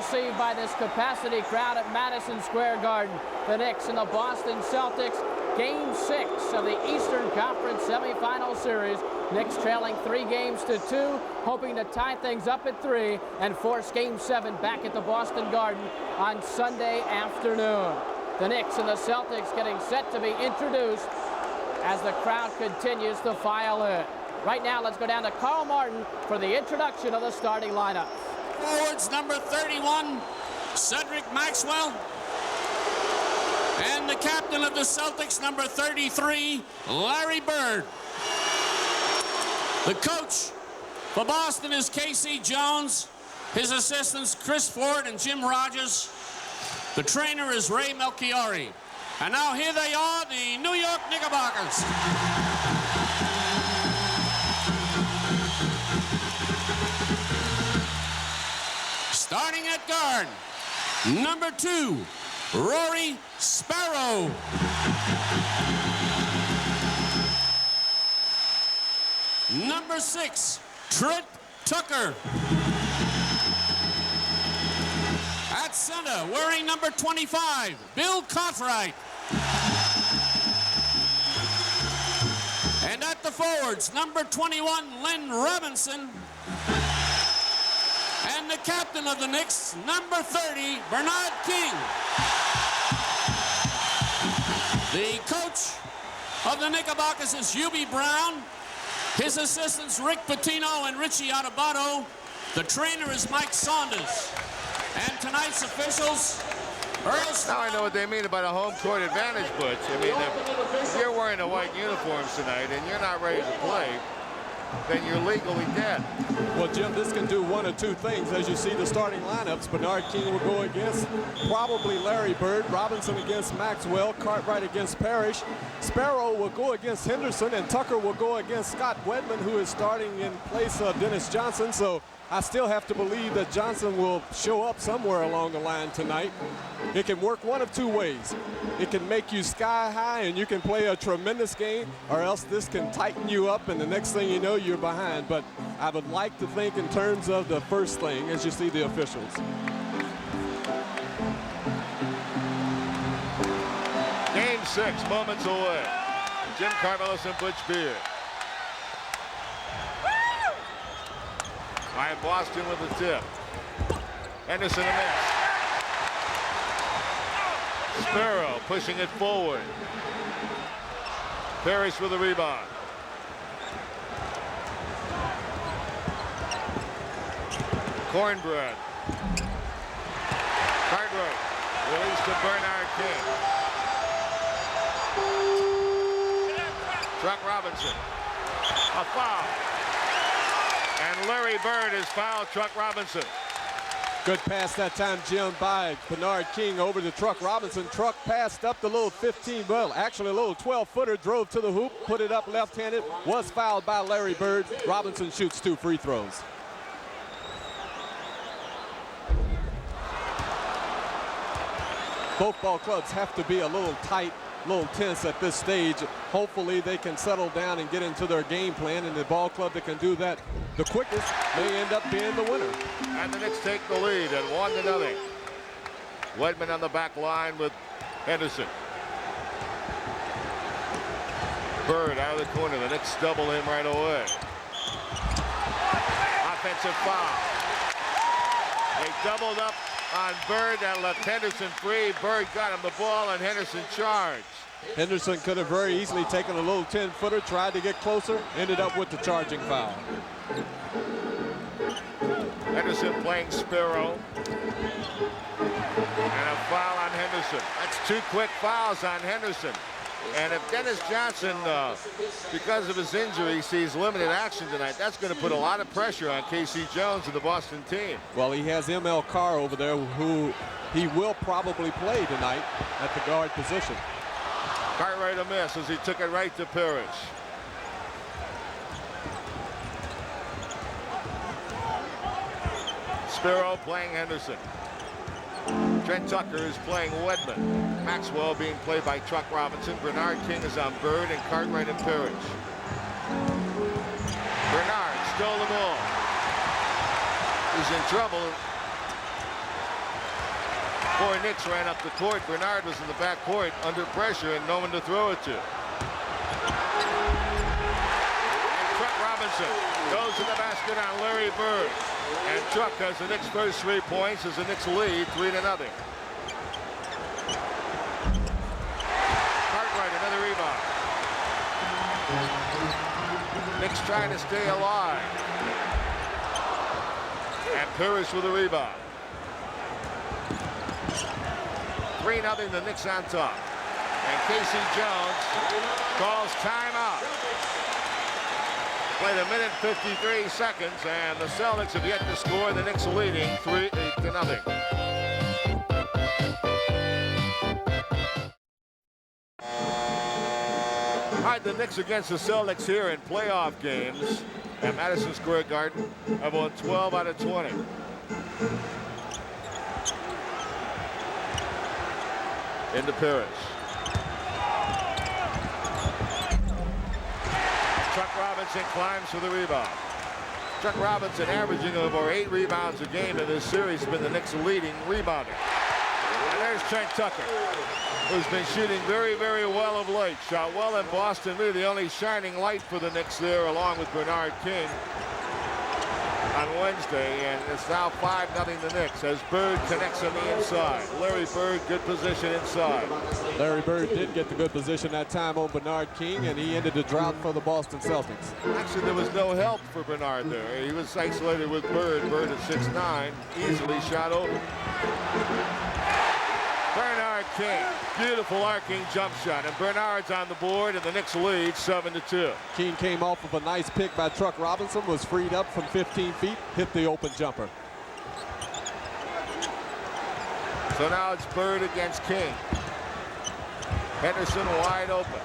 received by this capacity crowd at Madison Square Garden. The Knicks and the Boston Celtics, Game 6 of the Eastern Conference semifinal series. Knicks trailing 3-2, hoping to tie things up at 3 and force Game 7 back at the Boston Garden on Sunday afternoon. The Knicks and the Celtics getting set to be introduced as the crowd continues to file in. Right now, let's go down to Carl Martin for the introduction of the starting lineup. Forwards, number 31, Cedric Maxwell. And the captain of the Celtics, number 33, Larry Bird. The coach for Boston is K.C. Jones. His assistants, Chris Ford and Jim Rogers. The trainer is Ray Melchiori. And now here they are, the New York Knickerbockers. Starting at guard, number 2, Rory Sparrow. Number 6, Trent Tucker. At center, wearing number 25, Bill Cartwright. And at the forwards, number 21, Len Robinson. And the captain of the Knicks, number 30, Bernard King. The coach of the Knickerbockers is Hubie Brown. His assistants, Rick Pitino and Richie Adubato. The trainer is Mike Saunders. And tonight's officials, Earl Stone. Now I know what they mean about a home court advantage, Butch. I mean, if you're wearing a white uniforms tonight and you're not ready to play, then you're legally dead. Well, Jim, this can do one of two things. As you see the starting lineups, Bernard King will go against probably Larry Bird, Robinson against Maxwell, Cartwright against Parrish, Sparrow will go against Henderson, and Tucker will go against Scott Wedman, who is starting in place of Dennis Johnson. So I still have to believe that Johnson will show up somewhere along the line tonight. It can work one of two ways. It can make you sky high and you can play a tremendous game, or else this can tighten you up and the next thing you know, you're behind. But I would like to think in terms of the first thing as you see the officials. Game 6, moments away. Jim Carmelos and Butch Beard. By Boston with the tip. Henderson a miss. Sparrow pushing it forward. Parrish with a rebound. Cornbread. Cartwright. Release to Bernard King. Chuck Robinson. A foul. And Larry Bird has fouled Chuck Robinson. Good pass that time, Jim, by Bernard King over to Truck Robinson. Truck passed up the little 15, well, actually a little 12-footer, drove to the hoop, put it up left-handed, was fouled by Larry Bird. Robinson shoots 2 free throws. Both ball clubs have to be a little tight, a little tense at this stage. Hopefully they can settle down and get into their game plan, and the ball club that can do that the quickest may end up being the winner. And the Knicks take the lead at 1-0. Wedman on the back line with Henderson. Bird out of the corner. The Knicks double him right away. Offensive foul. They doubled up on Bird and left Henderson free. Bird got him the ball and Henderson charged. Henderson could have very easily taken a little 10-footer, tried to get closer, ended up with the charging foul. Henderson playing Sparrow. And a foul on Henderson. That's 2 quick fouls on Henderson. And if Dennis Johnson, because of his injury, sees limited action tonight, that's going to put a lot of pressure on K.C. Jones and the Boston team. Well, he has M.L. Carr over there, who he will probably play tonight at the guard position. Cartwright a miss as he took it right to Parrish. Sparrow playing Henderson. Trent Tucker is playing Wedman. Maxwell being played by Chuck Robinson. Bernard King is on Bird, and Cartwright and Parrish. Bernard stole the ball. He's in trouble. Before Knicks ran up the court, Bernard was in the back court under pressure and no one to throw it to. Chuck Robinson goes to the basket on Larry Bird. And Chuck has the Knicks' first 3 points as the Knicks lead 3-0. Cartwright, another rebound. Knicks trying to stay alive. And Parrish with a rebound. 3-0, the Knicks on top. And Casey Jones calls timeout. Played 1 minute 53 seconds, and the Celtics have yet to score. The Knicks are leading 3-0. All right, the Knicks against the Celtics here in playoff games at Madison Square Garden have won 12 out of 20. Into Parrish. Chuck Robinson climbs for the rebound. Chuck Robinson averaging over 8 rebounds a game in this series, has been the Knicks' leading rebounder. And there's Trent Tucker, who's been shooting very, very well of late. Shot well in Boston, really the only shining light for the Knicks there, along with Bernard King on Wednesday, and it's now 5-0 the Knicks as Bird connects on the inside. Larry Bird, good position inside. Larry Bird did get the good position that time on Bernard King, and he ended the drought for the Boston Celtics. Actually, there was no help for Bernard there. He was isolated with Bird. Bird at 6'9", easily shot over. Bernard King, beautiful arcing jump shot, and Bernard's on the board, and the Knicks lead 7-2. King came off of a nice pick by Chuck Robinson, was freed up from 15 feet, hit the open jumper. So now it's Bird against King. Henderson wide open.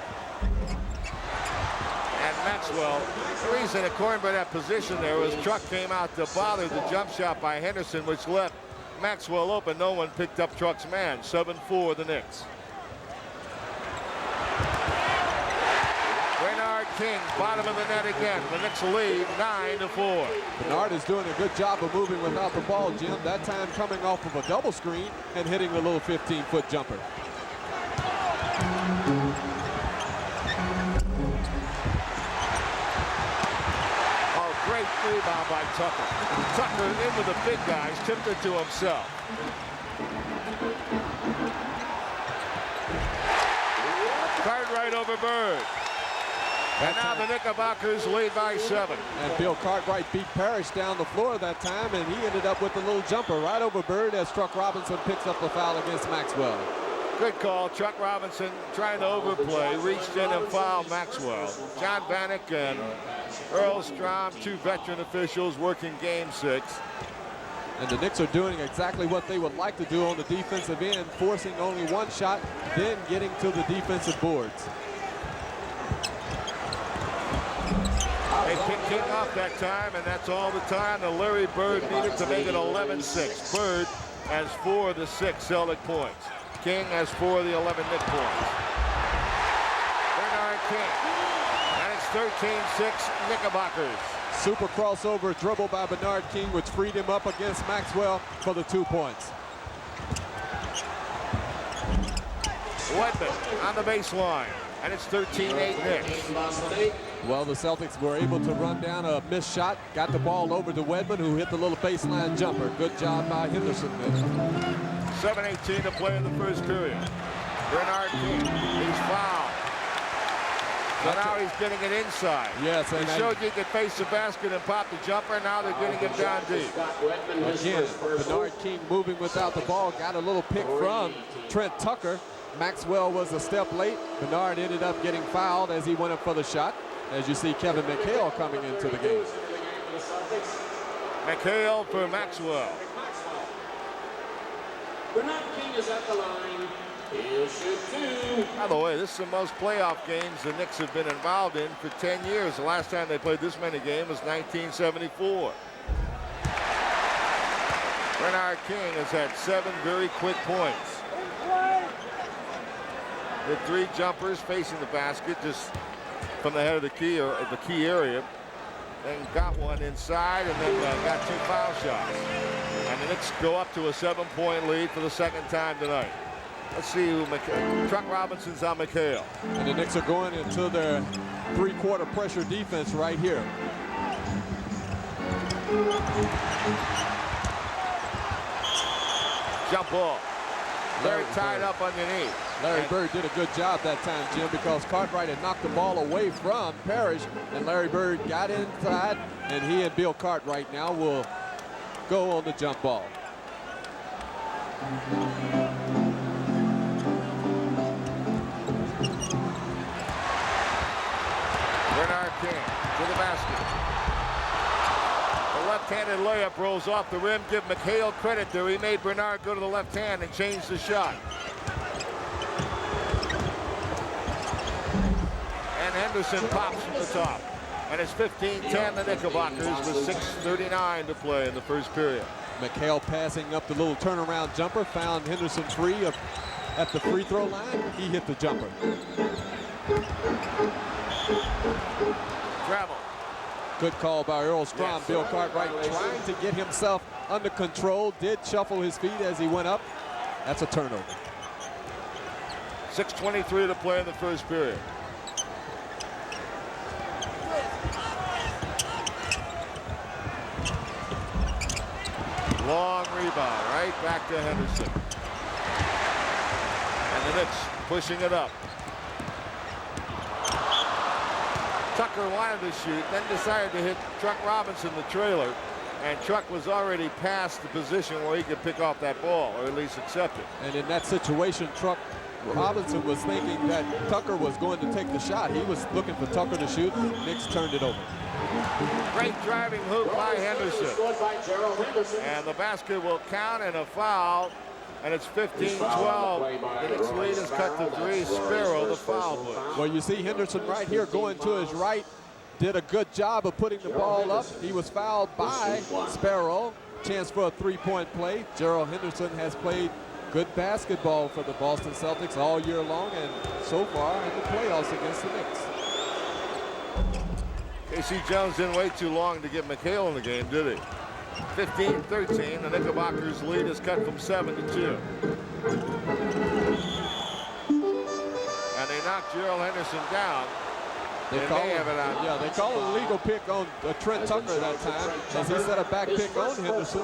And Maxwell, the reason that cornered that position there was Chuck came out to bother the jump shot by Henderson, which left Maxwell open. No one picked up Truck's man. 7-4 the Knicks. Bernard King, bottom of the net again. The Knicks lead 9-4. Bernard is doing a good job of moving without the ball, Jim. That time coming off of a double screen and hitting the little 15-foot jumper. Great rebound by Tucker. Tucker in with the big guys, tipped it to himself. Cartwright over Bird. And now the Knickerbockers lead by 7. And Bill Cartwright beat Parrish down the floor that time, and he ended up with a little jumper right over Bird as Chuck Robinson picks up the foul against Maxwell. Good call. Chuck Robinson trying to overplay, reached in and fouled Maxwell. John Vanek and Earl Strom, 2 veteran officials working game 6. And the Knicks are doing exactly what they would like to do on the defensive end, forcing only 1 shot, then getting to the defensive boards. They picked King off that time, and that's all the time the Larry Bird needed to make it 11-6. Bird has 4 of the 6 Celtic points. King has 4 of the 11 Knick points. Bernard King. And it's 13-6 Knickerbockers. Super crossover dribble by Bernard King, which freed him up against Maxwell for the 2 points. Wedman on the baseline. And it's 13-8 Knicks. Well, the Celtics were able to run down a missed shot, got the ball over to Wedman, who hit the little baseline jumper. Good job by Henderson there. 7:18 to play in the first period. Bernard King, he's fouled. So now he's getting it inside. Yes, he showed you could face the basket and pop the jumper. Now they're getting him down deep. Again, Bernard King moving without the ball, got a little pick from Trent Tucker. Maxwell was a step late. Bernard ended up getting fouled as he went up for the shot. As you see Kevin McHale coming into the game. McHale for Maxwell. Bernard King is at the line. He'll shoot 2. By the way, this is the most playoff games the Knicks have been involved in for 10 years. The last time they played this many games was 1974. Bernard King has had 7 very quick points. With 3 jumpers facing the basket, just from the head of the key area, then got one inside, and then got 2 foul shots. And the Knicks go up to a 7-point lead for the second time tonight. Let's see who Truck Robinson's on McHale. And the Knicks are going into their three-quarter pressure defense right here. Jump ball. Larry tied up underneath. Larry Bird did a good job that time, Jim, because Cartwright had knocked the ball away from Parrish, and Larry Bird got inside, and he and Bill Cartwright now will go on the jump ball. Bernard King to the basket. The left-handed layup rolls off the rim. Give McHale credit there. He made Bernard go to the left hand and change the shot. And Henderson pops from the top. And it's 15-10 the Knickerbockers with 6:39 to play in the first period. McHale passing up the little turnaround jumper, found Henderson free at the free throw line. He hit the jumper. Travel. Good call by Earl Strom. Yes. Bill Cartwright trying to get himself under control. Did shuffle his feet as he went up. That's a turnover. 6:23 to play in the first period. Long rebound, right back to Henderson. And the Knicks pushing it up. Tucker wanted to shoot, then decided to hit Truck Robinson, the trailer. And Truck was already past the position where he could pick off that ball, or at least accept it. And in that situation, Truck Robinson was thinking that Tucker was going to take the shot. He was looking for Tucker to shoot. Knicks turned it over. Great driving hoop by Henderson. And the basket will count and a foul. And it's 15-12. The Knicks lead is cut to 3. Sparrow, the foul bush. Well, you see Henderson right here going to his right. Did a good job of putting the ball up. He was fouled by Sparrow. Chance for a three-point play. Gerald Henderson has played good basketball for the Boston Celtics all year long and so far in the playoffs against the Knicks. K.C. Jones didn't wait too long to get McHale in the game, did he? 15-13. The Knickerbockers lead is cut from 7 to 2. And they knocked Gerald Henderson down. They call it a legal pick on Trent Tucker that time, as he set a back pick on Henderson.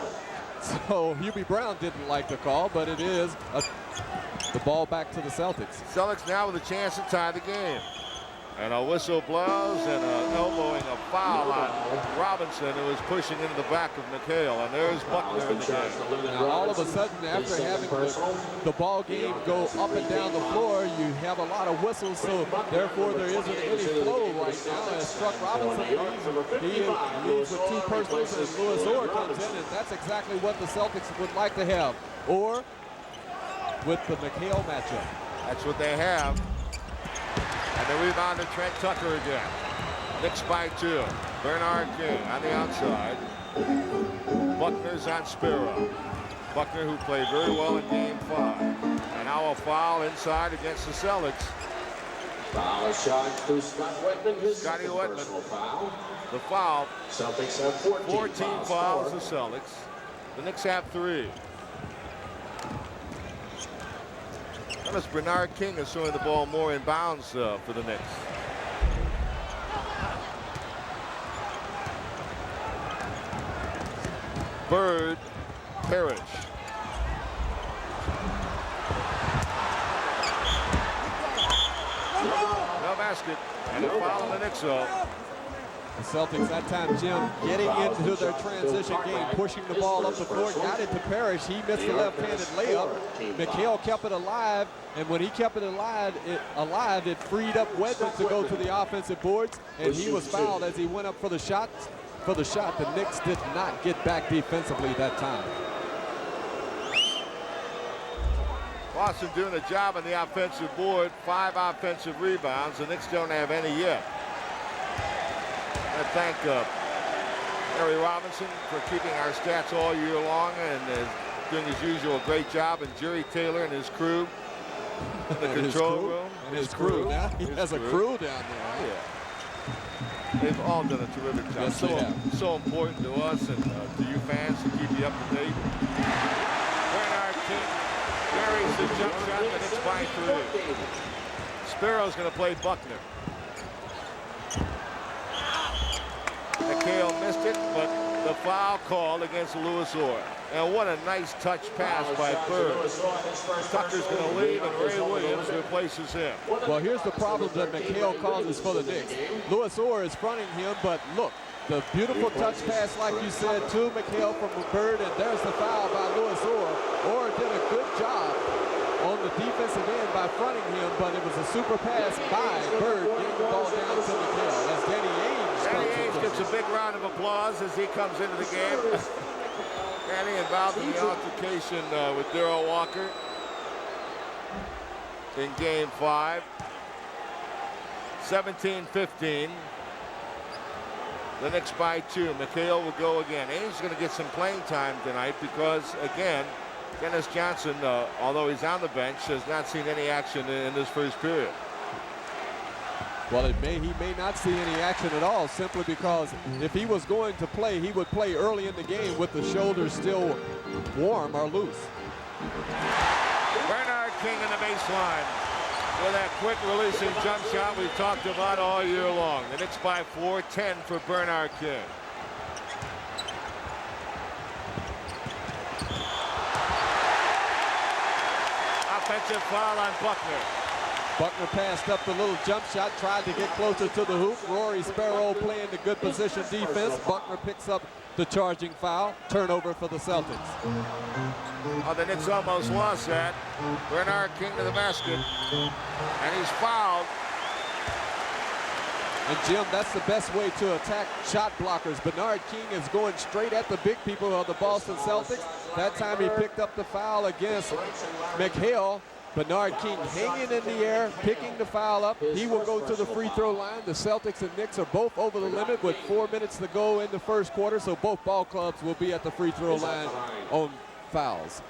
So Hubie Brown didn't like the call, but it is the ball back to the Celtics. Celtics now with a chance to tie the game. And a whistle blows and elbowing a foul on Robinson, who was pushing into the back of McHale. And there's Buckner in the game. Now all of a sudden, after having the ball game go up and down the floor, you have a lot of whistles, so therefore there isn't any flow right now. As Truck Robinson leads with 2 personals, and Louis Orr comes in, and that's exactly what the Celtics would like to have. Or with the McHale matchup. That's what they have. And the rebound to Trent Tucker again. Knicks by 2. Bernard King on the outside. Buckner's on Sparrow. Buckner, who played very well in game 5. And now a foul inside against the Celtics. Foul shot to Scott Whitman. His Scotty Whitman. foul. The foul. Celtics have 14 fouls, the Celtics. The Knicks have 3. Notice Bernard King is throwing the ball more in bounds for the Knicks. Bird, Parrish. No basket. And a foul on the Knicks, though. The Celtics that time, Jim, getting into their transition game, pushing the ball up the floor, got it to Parrish. He missed the left-handed layup. McHale kept it alive, and when he kept it alive, it freed up Wedman to go to the offensive boards, and he was fouled as he went up for the shot. The Knicks did not get back defensively that time. Boston doing a job on the offensive board. 5 offensive rebounds. The Knicks don't have any yet. I thank Harry Robinson for keeping our stats all year long and doing his usual great job, and Jerry Taylor and his crew in the control room. And his crew. Now he has a crew down there. Yeah. They've all done a terrific job. Yes, they have. So important to us and to you fans to keep you up to date. Bernard King carries the jump shot, and it's by 3. Sparrow's going to play Buckner. McHale missed it, but the foul called against Lewis Orr. And what a nice touch pass by Bird. Tucker's going to leave, and Ray Williams replaces him. Well, here's the problem that McHale causes for the Knicks. Lewis Orr is fronting him, but look, the beautiful touch pass, like you said, to McHale from Bird, and there's the foul by Lewis Orr. Orr did a good job on the defensive end by fronting him, but it was a super pass by Bird getting the ball down to McHale. As Danny Ainge Gets a big round of applause as he comes into the game. Danny involved in the altercation with Darrell Walker in Game 5. 17-15. The Knicks by 2. McHale will go again. Ainge is going to get some playing time tonight because, again, Dennis Johnson, although he's on the bench, has not seen any action in this first period. Well, he may not see any action at all, simply because if he was going to play, he would play early in the game with the shoulders still warm or loose. Bernard King in the baseline with that quick releasing jump shot we've talked about all year long. The Knicks by 4, 10 for Bernard King. Offensive foul on Buckner. Buckner passed up the little jump shot, tried to get closer to the hoop. Rory Sparrow playing the good position defense. Buckner picks up the charging foul. Turnover for the Celtics. Oh, the Knicks almost lost that. Bernard King to the basket. And he's fouled. And Jim, that's the best way to attack shot blockers. Bernard King is going straight at the big people of the Boston Celtics. That time he picked up the foul against McHale. Bernard King hanging in the air, picking the foul up. He will go to the free throw line. The Celtics and Knicks are both over the limit with 4 minutes to go in the first quarter, so both ball clubs will be at the free throw line on fouls.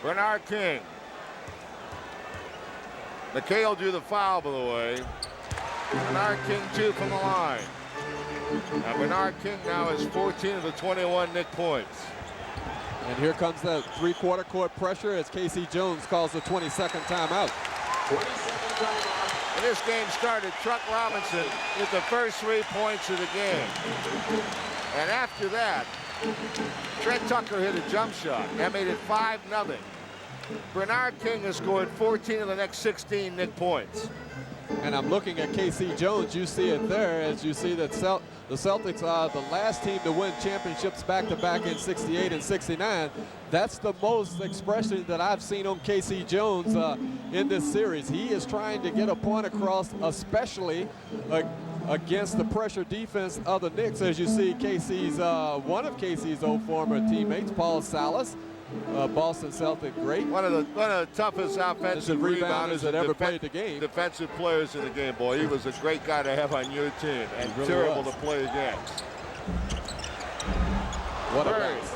Bernard King. McHale drew the foul, by the way. Bernard King 2 from the line. Now Bernard King now has 14 of the 21 Knick points. And here comes the three-quarter court pressure as K.C. Jones calls the 22nd timeout. And this game started, Truck Robinson with the first 3 points of the game. And after that, Trent Tucker hit a jump shot. That made it 5-0. Bernard King has scored 14 of the next 16 Knick points. And I'm looking at K.C. Jones. You see it there as you see that the Celtics are the last team to win championships back-to-back in 68 and 69. That's the most expression that I've seen on K.C. Jones in this series. He is trying to get a point across, especially against the pressure defense of the Knicks. As you see, one of K.C.'s old former teammates, Paul Salas, Boston Celtic great. One of the toughest offensive rebounders that ever played the game. Defensive players in the game, boy. He was a great guy to have on your team and really terrible to play against. What a bounce.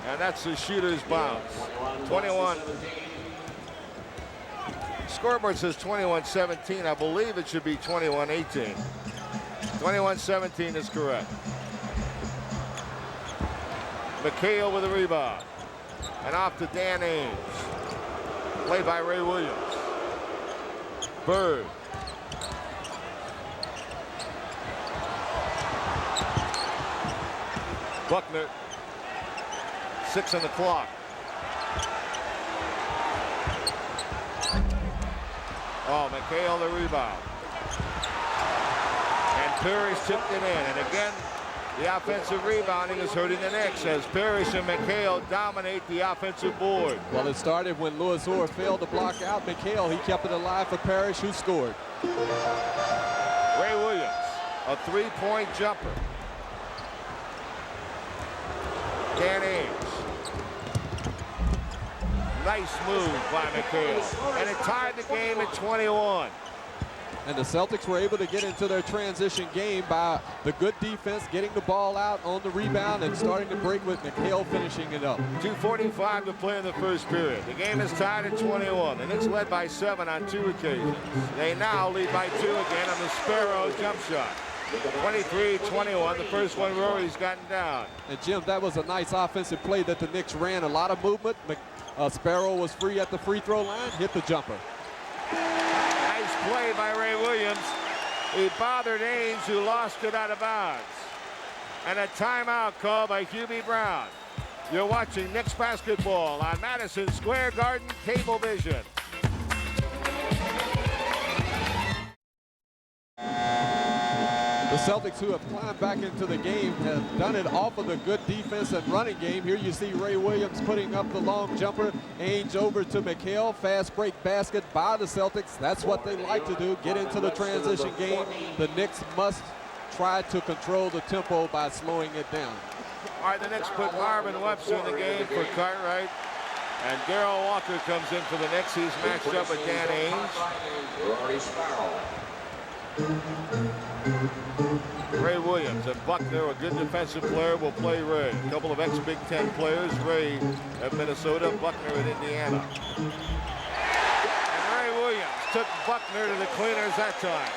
And that's the shooter's bounce. 21. Scoreboard says 21-17. I believe it should be 21-18. 21-17 is correct. McHale with a rebound. And off to Dan Ainge. Played by Ray Williams. Bird. Buckner. 6 on the clock. Oh, McHale the rebound. And Parrish tipped it in. And again, the offensive rebounding is hurting the Knicks as Parrish and McHale dominate the offensive board. Well, it started when Lewis Orr failed to block out McHale. He kept it alive for Parrish, who scored. Ray Williams, a three-point jumper. Dan Ainge. Nice move by McHale. And it tied the game at 21. And the Celtics were able to get into their transition game by the good defense, getting the ball out on the rebound and starting to break with McHale finishing it up. 2:45 to play in the first period. The game is tied at 21. The Knicks led by 7 on 2 occasions. They now lead by 2 again on the Sparrow jump shot. 23-21, the first one Rory's gotten down. And Jim, that was a nice offensive play that the Knicks ran. A lot of movement. Sparrow was free at the free throw line, hit the jumper. Nice play by Ray Williams. He bothered Ainge, who lost it out of bounds. And a timeout call by Hubie Brown. You're watching Knicks basketball on Madison Square Garden Cablevision. The Celtics, who have climbed back into the game, have done it off of the good defense and running game. Here you see Ray Williams putting up the long jumper. Ainge over to McHale. Fast break basket by the Celtics. That's what they like to do, get into the transition game. The Knicks must try to control the tempo by slowing it down. All right, the Knicks put Marvin Webster in the game for Cartwright. And Darrell Walker comes in for the Knicks. He's matched up with Dan Ainge. Ray Williams and Buckner, a good defensive player, will play Ray. A couple of ex-Big Ten players, Ray at Minnesota, Buckner at Indiana. And Ray Williams took Buckner to the cleaners that time.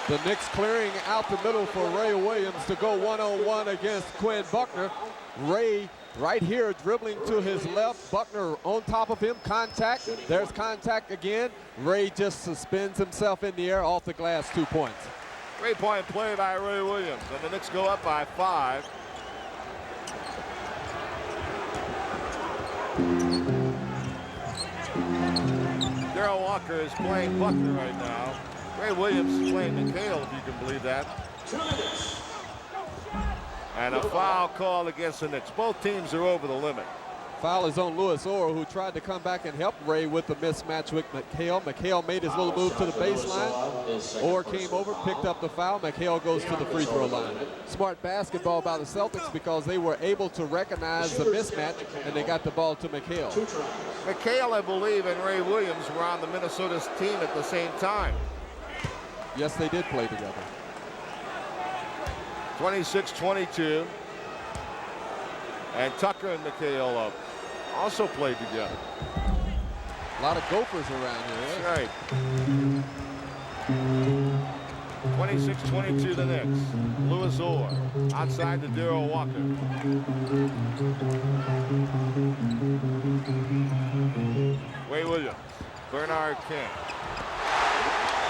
The Knicks clearing out the middle for Ray Williams to go one-on-one against Quinn Buckner. Ray right here dribbling to his left. Buckner on top of him. Contact. There's contact again. Ray just suspends himself in the air off the glass. 2 points. 3-point play by Ray Williams. And the Knicks go up by 5. Darrell Walker is playing Buckner right now. Ray Williams is playing McHale, if you can believe that. And a foul call against the Knicks. Both teams are over the limit. Foul is on Louis Orr, who tried to come back and help Ray with the mismatch with McHale. McHale made his little move to the baseline. Orr came over, picked up the foul. McHale goes to the free throw line. Smart basketball by the Celtics because they were able to recognize the mismatch and they got the ball to McHale. McHale, I believe, and Ray Williams were on the Minnesota's team at the same time. Yes, they did play together. 26-22. And Tucker and McHale also played together. A lot of Gophers around here. That's right. 26-22 the Knicks. Louis Orr outside to Darrell Walker. Ray Williams. Bernard King.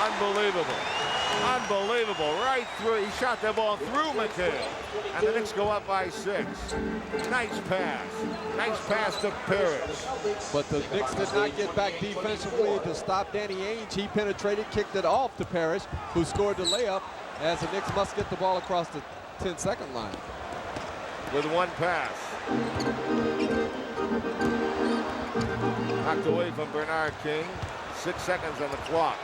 Unbelievable. Unbelievable. Right through. He shot that ball through McHale. And the Knicks go up by 6. Nice pass. Nice pass to Parrish. But the Knicks did not get back defensively to stop Danny Ainge. He penetrated, kicked it off to Parrish, who scored the layup, as the Knicks must get the ball across the 10-second line. With one pass. Knocked away from Bernard King. 6 seconds on the clock.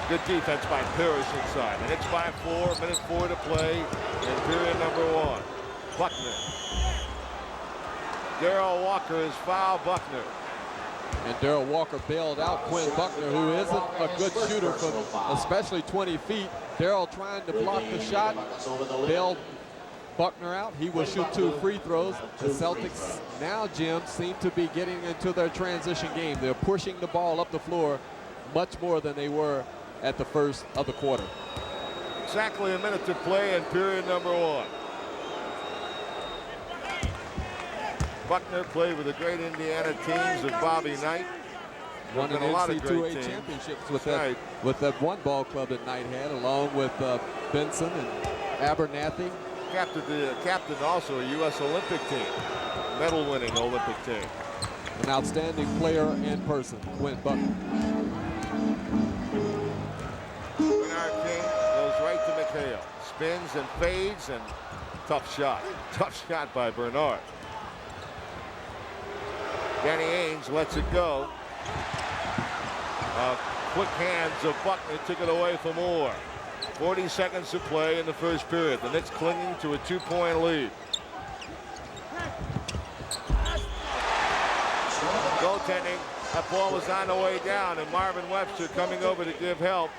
Good defense by Parrish inside. The Knicks by 4, minute 4 to play in period number 1. Buckner. Darrell Walker is foul Buckner. And Darrell Walker bailed out Quinn Buckner, who isn't a good shooter from especially 20 feet. Darrell trying to block the shot, bailed Buckner out. He will shoot 2 free throws. The Celtics now, Jim, seem to be getting into their transition game. They're pushing the ball up the floor much more than they were at the first of the quarter. Exactly a minute to play in period number 1. Buckner played with the great Indiana teams of Bobby Knight. Won an a lot of great NCAA teams. championships with that one ball club that Knight had, along with Benson and Abernathy. Captain also a U.S. Olympic team, medal-winning Olympic team. An outstanding player in person, Quinn Buckner. Bernard King goes right to McHale. Spins and fades, and tough shot. Tough shot by Bernard. Danny Ainge lets it go. Quick hands of Buckner took it away from Orr. 40 seconds to play in the first period. The Knicks clinging to a 2-point lead. Goaltending That ball was on the way down, and Marvin Webster coming over to give help.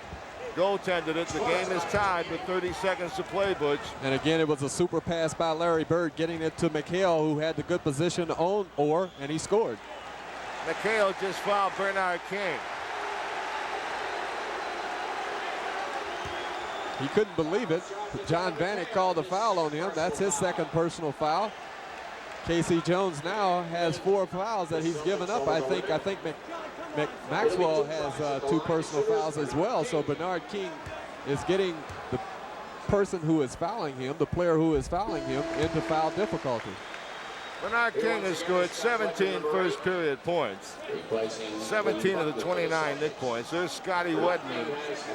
Goaltended it. The game is tied with 30 seconds to play, Butch. And again, it was a super pass by Larry Bird, getting it to McHale, who had the good position on Orr, and he scored. McHale just fouled Bernard King. He couldn't believe it. John Vanek called a foul on him. That's his second personal foul. K.C. Jones now has 4 fouls that he's given up. I think Maxwell has 2 personal fouls as well. So Bernard King is getting the person who is fouling him, the player who is fouling him, into foul difficulty. Bernard King has scored 17 first period points. 17 of the 29 Knick points. There's Scotty Wedman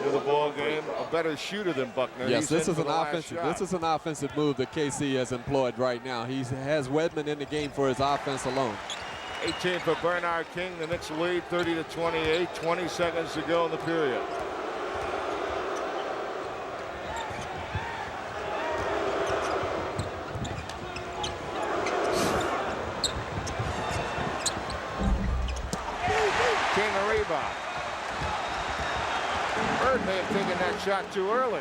in the ball game, a better shooter than Buckner. Yes, this is an offensive move that KC has employed right now. He has Wedman in the game for his offense alone. 18 for Bernard King. The Knicks lead 30-28. 20 seconds to go in the period. King a rebound. Bird may have taken that shot too early.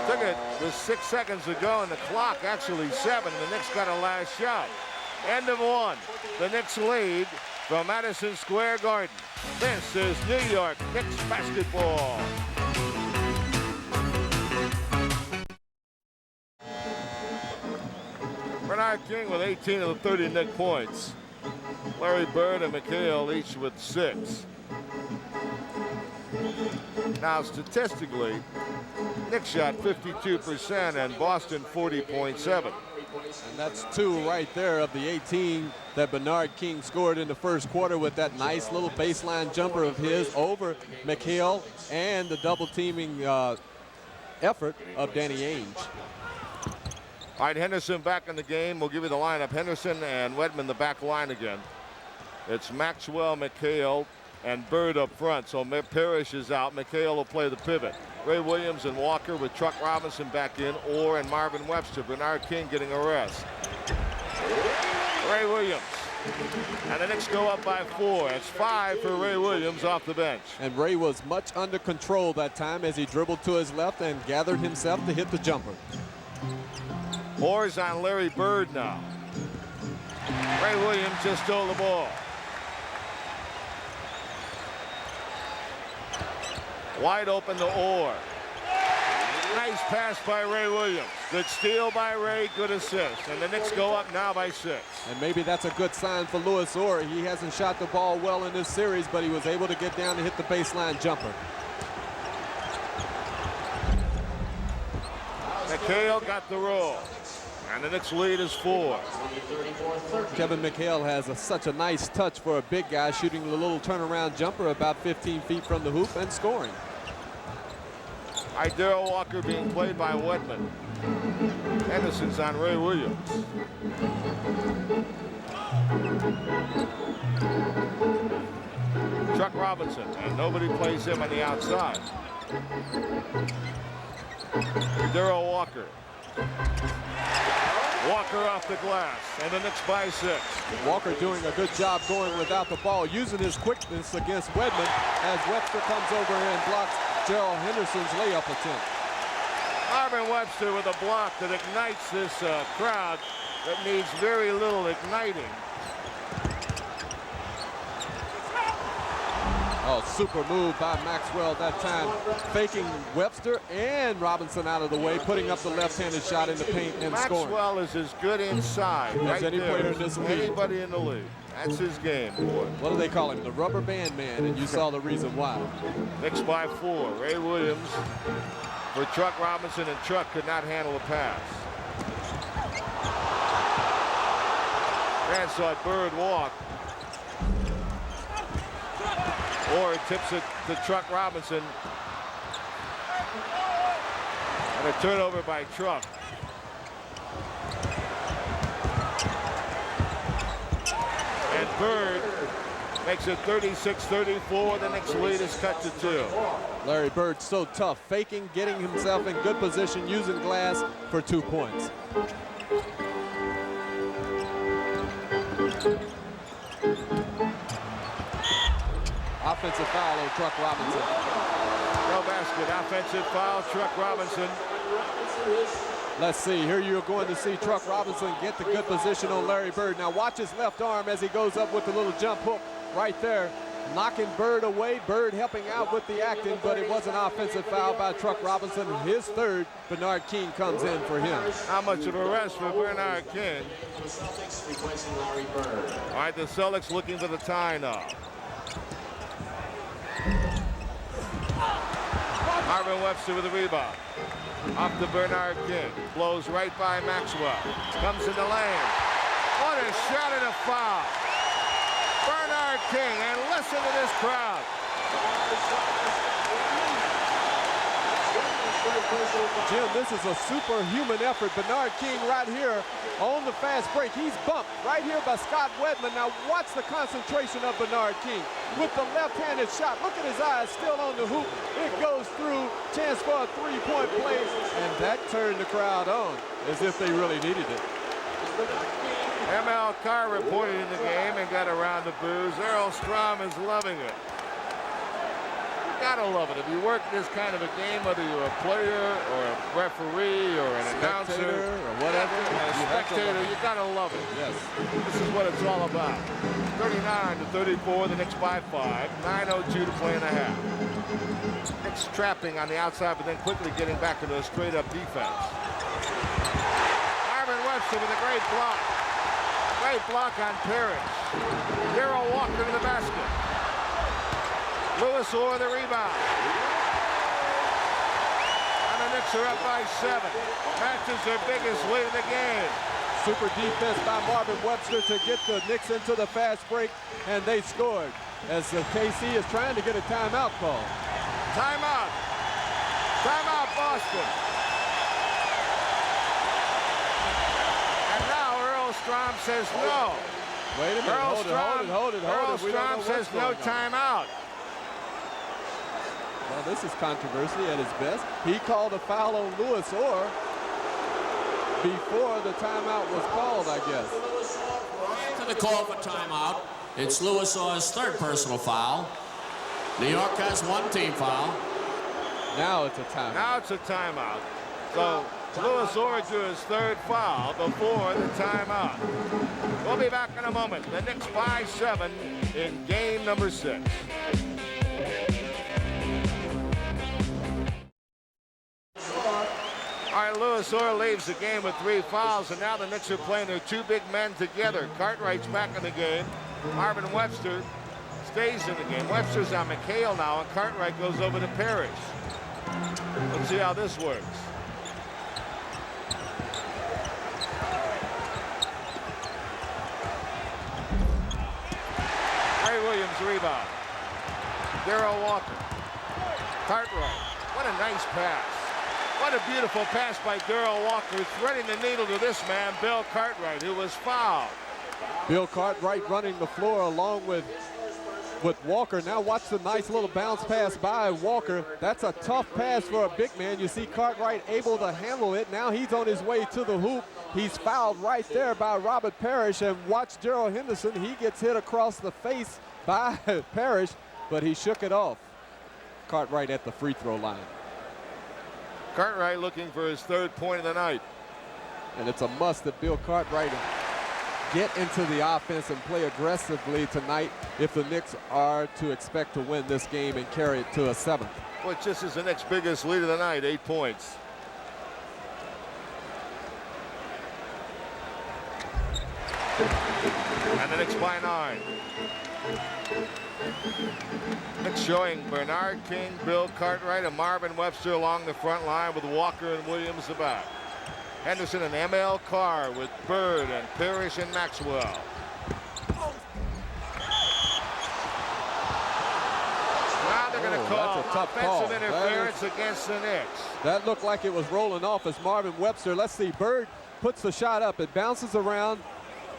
Took it with 6 seconds to go, and the clock actually 7. The Knicks got a last shot. End of 1. The Knicks lead from Madison Square Garden. This is New York Knicks basketball. Bernard King with 18 of the 30 Knick points. Larry Bird and McHale each with 6. Now statistically, Knicks shot 52% and Boston 40.7. And that's 2 right there of the 18 that Bernard King scored in the first quarter with that nice little baseline jumper of his over McHale and the double teaming effort of Danny Ainge. All right, Henderson back in the game. We'll give you the lineup. Henderson and Wedman the back line again. It's Maxwell, McHale, and Bird up front. So Parrish is out. McHale will play the pivot. Ray Williams and Walker with Truck Robinson back in. Orr and Marvin Webster. Bernard King getting a rest. Ray Williams. And the Knicks go up by 4. It's 5 for Ray Williams off the bench. And Ray was much under control that time as he dribbled to his left and gathered himself to hit the jumper. Orr's on Larry Bird now. Ray Williams just stole the ball. Wide open to Orr. Nice pass by Ray Williams. Good steal by Ray, good assist. And the Knicks go up now by 6. And maybe that's a good sign for Louis Orr. He hasn't shot the ball well in this series, but he was able to get down and hit the baseline jumper. McHale got the roll. And the Knicks lead is 4. Kevin McHale has such a nice touch for a big guy, shooting the little turnaround jumper about 15 feet from the hoop and scoring. Darryl Walker being played by Wedman. Henderson's on Ray Williams. Chuck Robinson, and nobody plays him on the outside. Darryl Walker. Walker off the glass, and the Knicks by 6. Walker doing a good job going without the ball, using his quickness against Wedman as Webster comes over and blocks Gerald Henderson's layup attempt. Marvin Webster with a block that ignites this crowd that needs very little igniting. Oh, super move by Maxwell that time, faking Webster and Robinson out of the way, putting up the left-handed shot in the paint and scoring. Maxwell is as good inside as any player in this league. Anybody in the league. That's his game, boy. What do they call him? The rubber band man, and you saw the reason why. Knicks by 4. Ray Williams for Truck Robinson, and Truck could not handle the pass. And saw Bird walk. Or tips it to Truck Robinson. And a turnover by Truck. And Bird makes it 36-34. The Knicks lead is cut to 2. Larry Bird so tough, faking, getting himself in good position, using glass for 2 points. offensive foul on Truck Robinson. No basket, offensive foul, Truck Robinson. Let's see, here you're going to see Truck Robinson get the good position on Larry Bird. Now watch his left arm as he goes up with the little jump hook right there, knocking Bird away. Bird helping out with the acting, but it was an offensive foul by Truck Robinson. His third. Bernard King comes in for him. How much of a rest for Bernard King? All right, the Celtics looking for the tie now. Marvin Webster with the rebound. Off to Bernard King. Blows right by Maxwell. Comes in the lane. What a shot and a foul. Bernard King, and listen to this crowd. Jim, this is a superhuman effort. Bernard King right here on the fast break. He's bumped right here by Scott Wedman. Now watch the concentration of Bernard King with the left-handed shot. Look at his eyes still on the hoop. It goes through. Chance for a three-point play. And that turned the crowd on as if they really needed it. M.L. Carr reported in the game and got around the boos. Earl Strom is loving it. You gotta love it. If you work this kind of a game, whether you're a player or a referee or an announcer or whatever, a spectator, you gotta love it. Yes. This is what it's all about. 39-34, the Knicks by 5. 9:02 to play in the half. Knicks trapping on the outside, but then quickly getting back into a straight-up defense. Marvin Webster with a great block. Great block on Parrish. Darrell Walker to the basket. Lewis Orr the rebound. And the Knicks are up by 7. Matches their biggest lead in the game. Super defense by Marvin Webster to get the Knicks into the fast break, and they scored as the KC is trying to get a timeout call. Timeout. Timeout, Boston. And now Earl Strom says no. Wait a minute, hold it. Earl Strom says no timeout. Well, this is controversy at its best. He called a foul on Lewis Orr before the timeout was called, I guess. To the call for timeout. It's Lewis Orr's third personal foul. New York has one team foul. Now it's a timeout. Now it's a timeout. So Lewis Orr drew his third foul before the timeout. We'll be back in a moment. The Knicks by 7 in game number 6. All right, Lewis Orr leaves the game with 3 fouls, and now the Knicks are playing their 2 big men together. Cartwright's back in the game. Marvin Webster stays in the game. Webster's on McHale now, and Cartwright goes over to Parrish. Let's see how this works. Ray Williams rebound. Darrell Walker. Cartwright. What a nice pass. What a beautiful pass by Darrell Walker, threading the needle to this man, Bill Cartwright, who was fouled. Bill Cartwright running the floor along with Walker. Now watch the nice little bounce pass by Walker. That's a tough pass for a big man. You see Cartwright able to handle it. Now he's on his way to the hoop. He's fouled right there by Robert Parrish. And watch Gerald Henderson. He gets hit across the face by Parrish, but he shook it off. Cartwright at the free throw line. Cartwright looking for his 3rd point of the night. And it's a must that Bill Cartwright get into the offense and play aggressively tonight if the Knicks are to expect to win this game and carry it to a 7th. Which this is the Knicks' biggest lead of the night, 8 points. And the Knicks by 9. Knicks showing Bernard King, Bill Cartwright, and Marvin Webster along the front line with Walker and Williams the back. Henderson and M.L. Carr with Bird and Parrish and Maxwell. Now they're going to call offensive interference against the Knicks. That looked like it was rolling off as Marvin Webster. Let's see, Bird puts the shot up. It bounces around.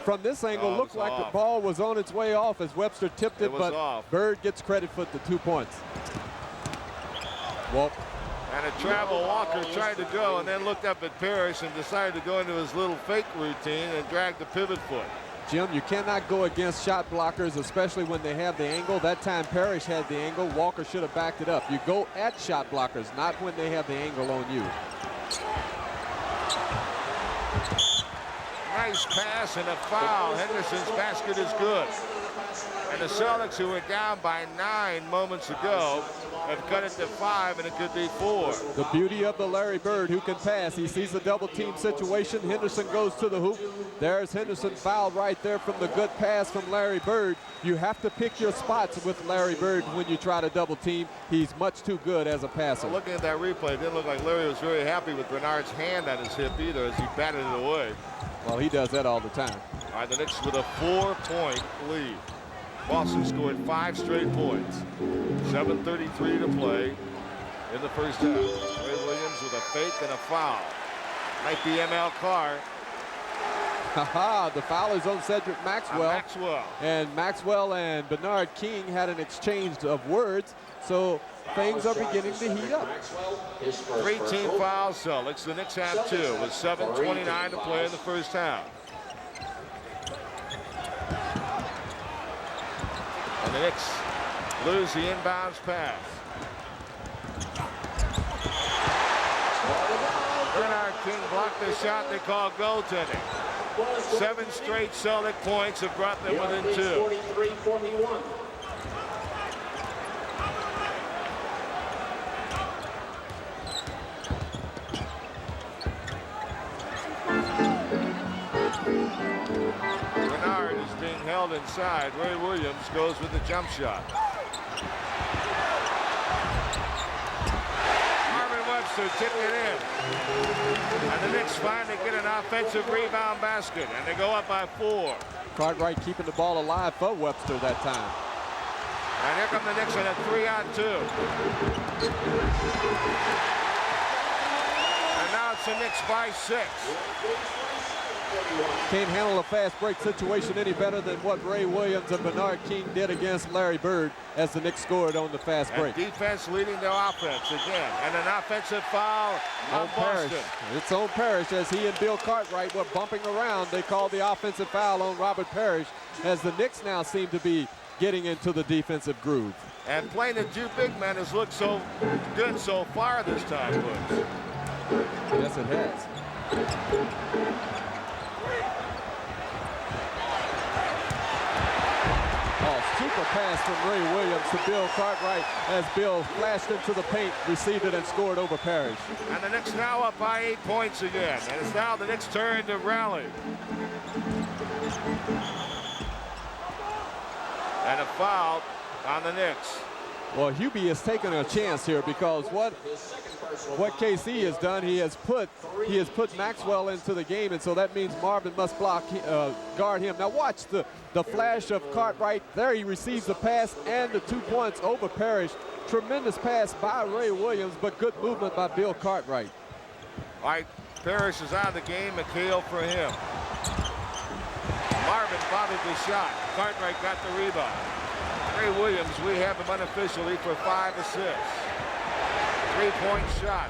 From this angle, looked like the ball was on its way off as Webster tipped it, but Bird gets credit for the 2 points. Well, and a travel Walker tried to go and then looked up at Parrish and decided to go into his little fake routine and dragged the pivot foot. Jim, you cannot go against shot blockers, especially when they have the angle. That time Parrish had the angle. Walker should have backed it up. You go at shot blockers, not when they have the angle on you. Nice pass and a foul. Henderson's basket is good. And the Celtics, who were down by 9 moments ago, have cut it to 5, and it could be 4. The beauty of the Larry Bird, who can pass. He sees the double team situation. Henderson goes to the hoop. There's Henderson fouled right there from the good pass from Larry Bird. You have to pick your spots with Larry Bird when you try to double team. He's much too good as a passer. Well, looking at that replay, it didn't look like Larry was very happy with Bernard's hand on his hip either as he batted it away. Well, he does that all the time. All right, the Knicks with a 4-point lead. Boston scored 5 straight points. 7:33 to play in the first half. Ray Williams with a fake and a foul. Might be ML Carr. The foul is on Cedric Maxwell. And Maxwell and Bernard King had an exchange of words. So things are beginning to heat up. 3-team fouls, Celtics. The Knicks have 2 with 7:29 to play in the first half. And the Knicks lose the inbounds pass. Bernard King blocked the shot they call goaltending. 7 straight Celtic points have brought them within 2. 43-41. Bernard is being held inside. Ray Williams goes with the jump shot. Marvin Webster tipped it in. And the Knicks finally get an offensive rebound basket, and they go up by 4. Cartwright keeping the ball alive for Webster that time. And here come the Knicks in a 3-on-2. And now it's the Knicks by 6. Can't handle a fast break situation any better than what Ray Williams and Bernard King did against Larry Bird as the Knicks scored on the fast break. And defense leading their offense again. And an offensive foul on Boston. It's on Parrish as he and Bill Cartwright were bumping around. They called the offensive foul on Robert Parrish as the Knicks now seem to be getting into the defensive groove. And playing the 2 big men has looked so good so far this time, Woods. Yes, it has. Super pass from Ray Williams to Bill Cartwright as Bill flashed into the paint, received it, and scored over Parrish. And the Knicks now up by 8 points again. And it's now the Knicks' turn to rally. And a foul on the Knicks. Well, Hubie has taken a chance here because what KC has done, he has put Maxwell into the game, and so that means Marvin must guard him. Now watch the flash of Cartwright. There he receives the pass and the 2 points over Parrish. Tremendous pass by Ray Williams, but good movement by Bill Cartwright. All right, Parrish is out of the game. McHale for him. Marvin bothered the shot. Cartwright got the rebound. Ray Williams, we have him unofficially for 5 assists. 3-point shot.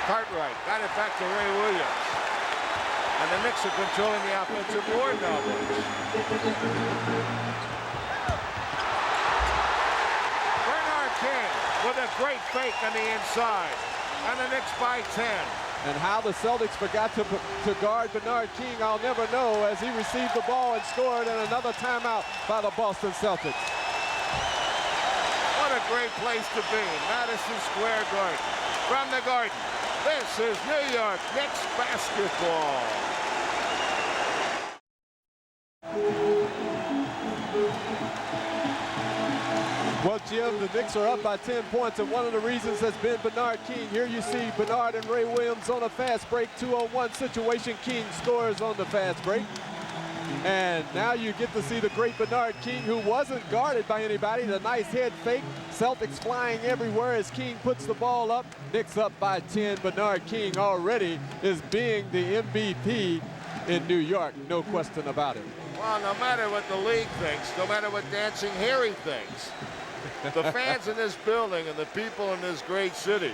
Cartwright got it back to Ray Williams. And the Knicks are controlling the offensive board now. Bernard King with a great fake on the inside. And the Knicks by 10. And how the Celtics forgot to guard Bernard King, I'll never know, as he received the ball and scored, and another timeout by the Boston Celtics. What a great place to be, Madison Square Garden. From the Garden, this is New York Knicks basketball. Well, Jim, the Knicks are up by 10 points, and one of the reasons has been Bernard King. Here you see Bernard and Ray Williams on a fast break, 2-on-1 situation. King scores on the fast break. And now you get to see the great Bernard King, who wasn't guarded by anybody. The nice head fake. Celtics flying everywhere as King puts the ball up. Knicks up by 10. Bernard King already is being the MVP in New York. No question about it. Well, no matter what the league thinks, no matter what Dancing Harry thinks, the fans in this building and the people in this great city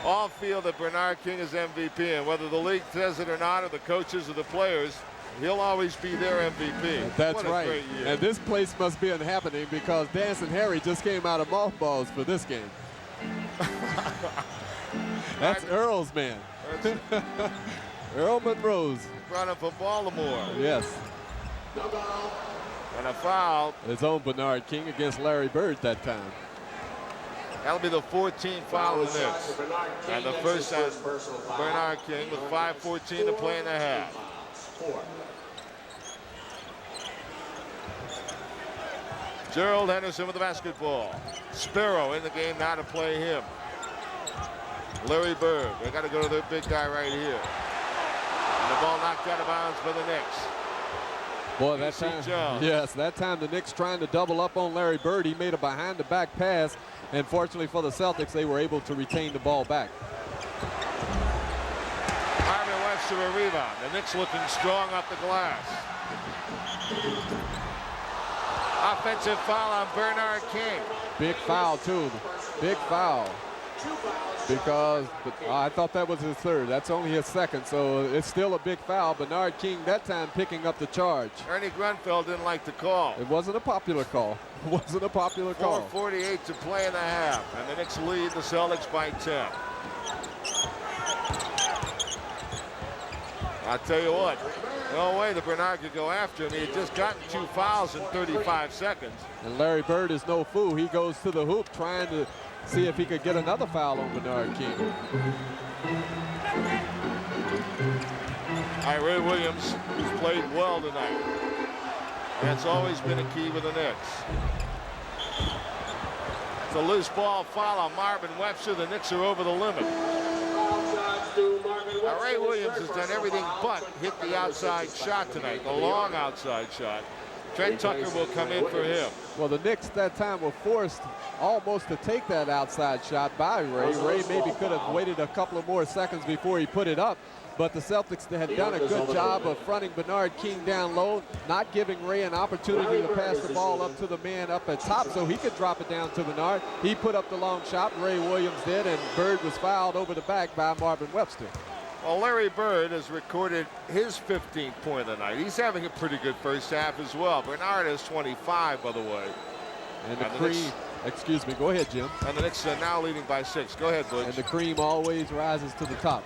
all feel that Bernard King is MVP. And whether the league says it or not, or the coaches or the players, He'll always be their MVP. That's what a right. Great year. And this place must be unhappening because Dancing Harry just came out of mothballs for this game. That's Earl's man. Earl Monroe's. Brought him from Baltimore. Yes. And a foul. His own Bernard King against Larry Bird that time. That'll be the 14th foul of the Knicks. And the first on Bernard King with 5:14 to play in the half. Gerald Henderson with the basketball. Sparrow in the game now to play him. Larry Bird. They got to go to their big guy right here. And the ball knocked out of bounds by the Knicks. Boy, that time, yes, that time the Knicks trying to double up on Larry Bird. He made a behind-the-back pass, and fortunately for the Celtics, they were able to retain the ball back. Marvin Webster a rebound. The Knicks looking strong up the glass. Offensive foul on Bernard King. Big foul, too. Big foul. Because I thought that was his third. That's only his second, so it's still a big foul. Bernard King that time picking up the charge. Ernie Grunfeld didn't like the call. It wasn't a popular call. It wasn't a popular call. 4:48 to play in the half, and the Knicks lead the Celtics by 10. I'll tell you what, no way that Bernard could go after him. He had just gotten 2 fouls in 35 seconds. And Larry Bird is no fool. He goes to the hoop trying to see if he could get another foul on Bernard King. All right, Ray Williams, who's played well tonight. That's always been a key with the Knicks. It's a loose ball foul on Marvin Webster. The Knicks are over the limit. Now, Ray Williams has done everything but hit the outside shot tonight, the long outside shot. Trent Tucker will come in for him. Well, the Knicks that time were forced almost to take that outside shot by Ray. Ray maybe could have waited a couple of more seconds before he put it up, but the Celtics had done a good job of fronting Bernard King down low, not giving Ray an opportunity to pass the ball up to the man up at top so he could drop it down to Bernard. He put up the long shot, Ray Williams did, and Bird was fouled over the back by Marvin Webster. Well, Larry Bird has recorded his 15th point of the night. He's having a pretty good first half as well. Bernard has 25, by the way. And the cream, excuse me, go ahead, Jim. And the Knicks are now leading by 6. Go ahead, Butch. And the cream always rises to the top.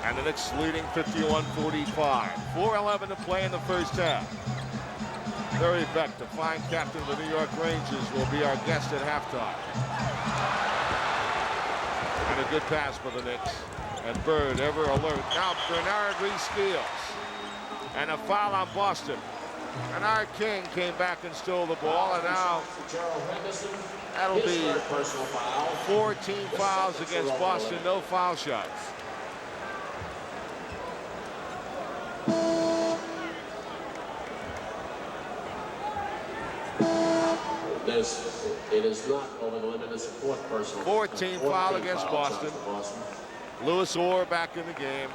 And the Knicks leading 51-45. 4:11 to play in the first half. Larry Beck, the fine captain of the New York Rangers, will be our guest at halftime. And a good pass for the Knicks. And Bird ever alert. Now Bernard re-steals. And a foul on Boston. Bernard King came back and stole the ball, and now that'll be 14 fouls against Boston, no foul shots. It is not over the limit. It's a 4th personal. 14 foul against Boston. Lewis Orr back in the game.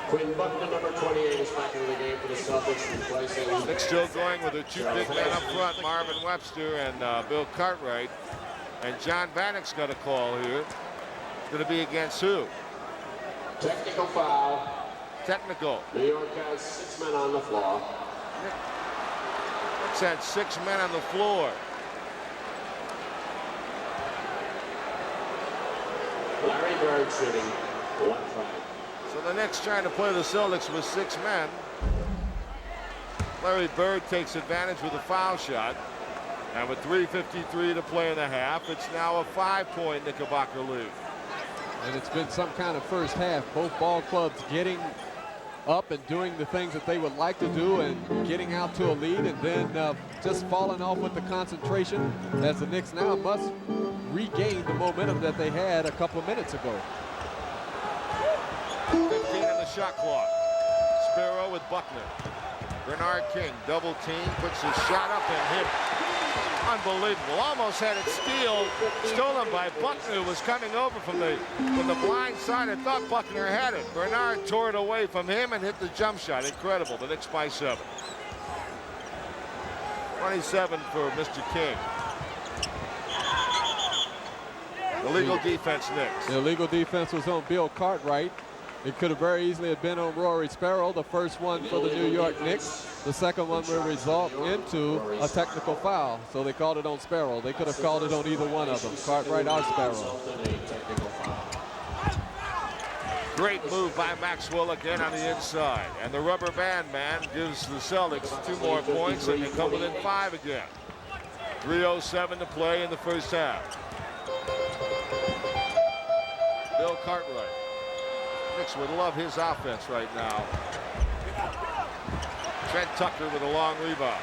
Quinn Buckner, number 28, is back into the game for the Celtics, replacing. Knicks still going with their 2 big men up front, Marvin Webster and Bill Cartwright. And John Vanek's got a call here. It's going to be against who? Technical foul. Technical. New York has 6 men on the floor. Knicks had 6 men on the floor. Larry Bird shooting 1 try. So the Knicks trying to play the Celtics with 6 men. Larry Bird takes advantage with a foul shot. And with 3:53 to play in the half, it's now a 5-point Knickerbocker lead. And it's been some kind of first half. Both ball clubs getting up and doing the things that they would like to do and getting out to a lead, and then just falling off with the concentration as the Knicks now must regain the momentum that they had a couple of minutes ago. 15 on the shot clock. Sparrow with Buckner. Bernard King double team, puts his shot up and hit. Unbelievable. Almost had it stolen by Buckner, who was coming over from the blind side and thought Buckner had it. Bernard tore it away from him and hit the jump shot. Incredible. The Knicks by 7. 27 for Mr. King. Illegal defense, Knicks. The illegal defense was on Bill Cartwright. It could have very easily have been on Rory Sparrow, the first one for the New York Knicks. The second one will result into a technical foul. So they called it on Sparrow. They could have called it on either one of them, Cartwright or Sparrow. Great move by Maxwell again on the inside. And the rubber band man gives the Celtics 2 more points, and they come within 5 again. 3:07 to play in the first half. Bill Cartwright. Knicks would love his offense right now. Trent Tucker with a long rebound.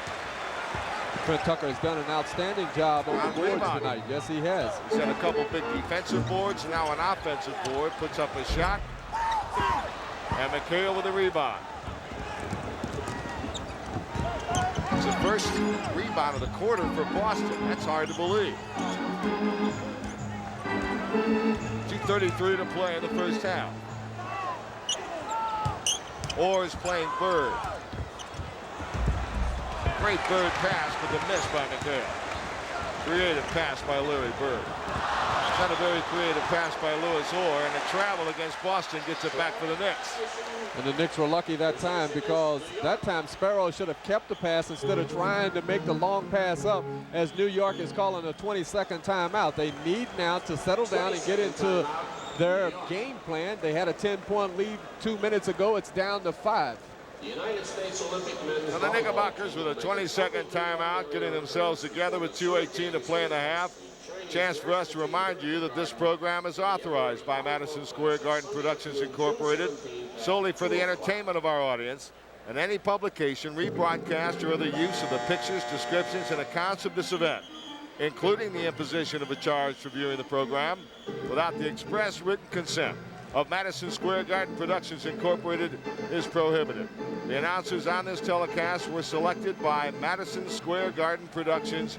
Trent Tucker has done an outstanding job on the boards tonight. Yes, he has. He's had a couple big defensive boards, now an offensive board. Puts up a shot. And McHale with a rebound. It's the first rebound of the quarter for Boston. That's hard to believe. 2:33 to play in the first half. Orr is playing Bird. Great Bird pass, but the miss by McHale. Creative pass by Larry Bird. Not a very creative pass by Lewis Orr, and a travel against Boston gets it back for the Knicks. And the Knicks were lucky that time, because that time Sparrow should have kept the pass instead of trying to make the long pass up, as New York is calling a 20-second timeout. They need now to settle down and get into their game plan. They had a 10-point lead 2 minutes ago. It's down to 5. The United States Olympic men's Now the Knickerbockers with a 20-second timeout, getting themselves together with 2:18 to play in the half. Chance for us to remind you that this program is authorized by Madison Square Garden Productions Incorporated solely for the entertainment of our audience, and any publication, rebroadcast, or other use of the pictures, descriptions, and accounts of this event, including the imposition of a charge for viewing the program, without the express written consent of Madison Square Garden Productions Incorporated, is prohibited. The announcers on this telecast were selected by Madison Square Garden Productions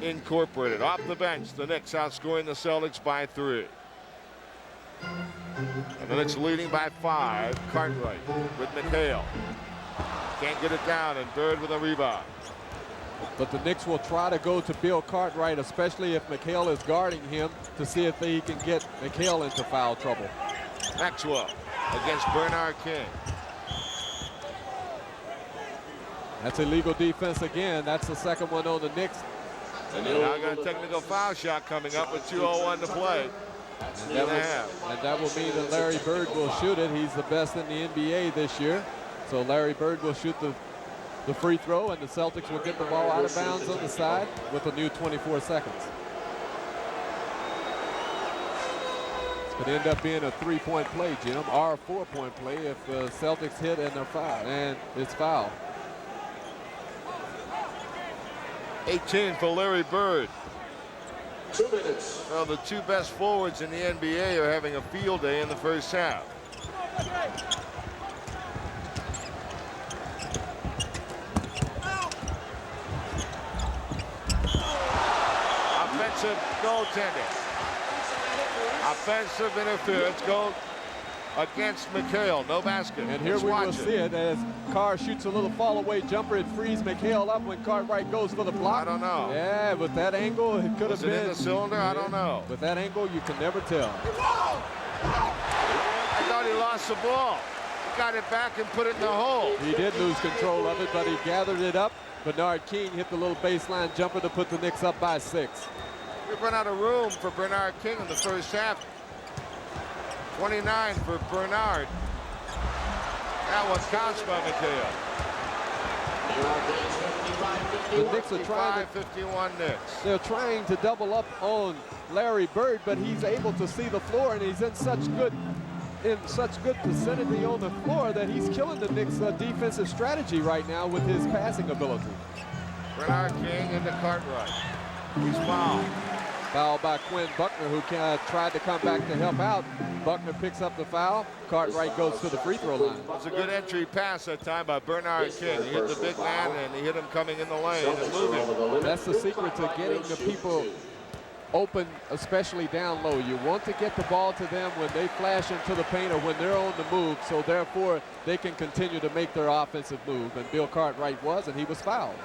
Incorporated. Off the bench, the Knicks outscoring the Celtics by 3. And the Knicks leading by 5. Cartwright with McHale. Can't get it down, and Bird with a rebound. But the Knicks will try to go to Bill Cartwright, especially if McHale is guarding him, to see if he can get McHale into foul trouble. Maxwell against Bernard King. That's illegal defense again. That's the second one on the Knicks. And now got a technical foul shot coming up with 2:01 to play. And that will mean that Larry Bird will shoot it. He's the best in the NBA this year. So Larry Bird will shoot the free throw, and the Celtics will get the ball out of bounds on the side with a new 24 seconds. It could end up being a 3-point play, Jim, or a 4-point play if the Celtics hit and they're foul, and it's foul. 18 for Larry Bird. 2 minutes. Well, the 2 best forwards in the NBA are having a field day in the first half. Offensive goaltending. Offensive interference goal against McHale. No basket. And here we will see it as Carr shoots a little fall away jumper. It frees McHale up when Cartwright goes for the block. I don't know. Yeah, with that angle, it could have been. Was it in the cylinder? I don't know. With that angle, you can never tell. I thought he lost the ball. He got it back and put it in the hole. He did lose control of it, but he gathered it up. Bernard King hit the little baseline jumper to put the Knicks up by 6. We've run out of room for Bernard King in the first half. 29 for Bernard. That one counts by McHale. The Knicks are trying to 51 Knicks. They're trying to double up on Larry Bird, but he's able to see the floor, and he's in such good vicinity on the floor that he's killing the Knicks' defensive strategy right now with his passing ability. Bernard King into Cartwright. He's fouled. Foul by Quinn Buckner, who tried to come back to help out. Buckner picks up the foul. Cartwright goes to the free throw line. It was a good entry pass that time by Bernard King. He hit the big man, and he hit him coming in the lane and moving. That's the secret to getting the people open, especially down low. You want to get the ball to them when they flash into the paint or when they're on the move, so therefore they can continue to make their offensive move. And Bill Cartwright was, and he was fouled.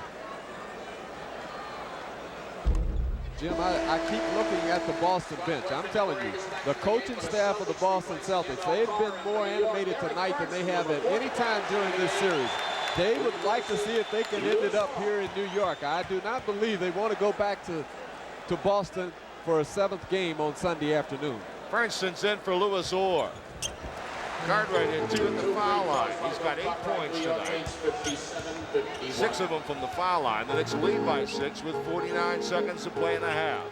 Jim, I keep looking at the Boston bench. I'm telling you, the coaching staff of the Boston Celtics, they've been more animated tonight than they have at any time during this series. They would like to see if they can end it up here in New York. I do not believe they want to go back to Boston for a 7th game on Sunday afternoon. Fernston's in for Lewis Orr. Cartwright hit 2 at the foul line. He's got 8 points tonight. 6 of them from the foul line. The Knicks lead by 6 with 49 seconds to play in the half.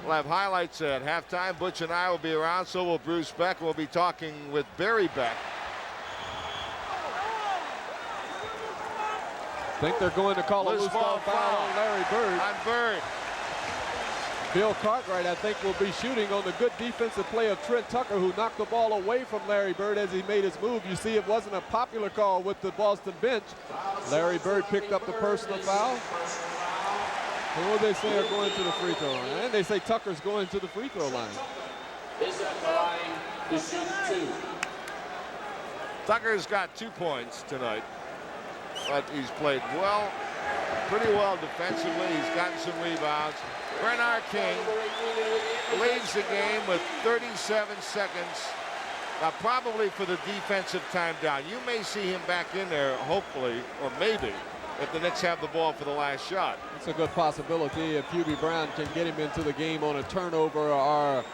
We'll have highlights at halftime. Butch and I will be around, so will Bruce Beck. We'll be talking with Barry Beck. Think they're going to call a loose ball foul on Larry Bird. On Bird. Bill Cartwright, I think, will be shooting on the good defensive play of Trent Tucker, who knocked the ball away from Larry Bird as he made his move. You see, it wasn't a popular call with the Boston bench. Larry Bird picked up the personal foul. And what they say are going to the free throw line. And they say Tucker's going to the free throw line. Is at the line to shoot 2. Tucker's got 2 points tonight, but he's played well, pretty well defensively. He's gotten some rebounds. Bernard King leads the game with 37 seconds, probably for the defensive time down. You may see him back in there, hopefully, or maybe, if the Knicks have the ball for the last shot. It's a good possibility if Hubie Brown can get him into the game on a turnover or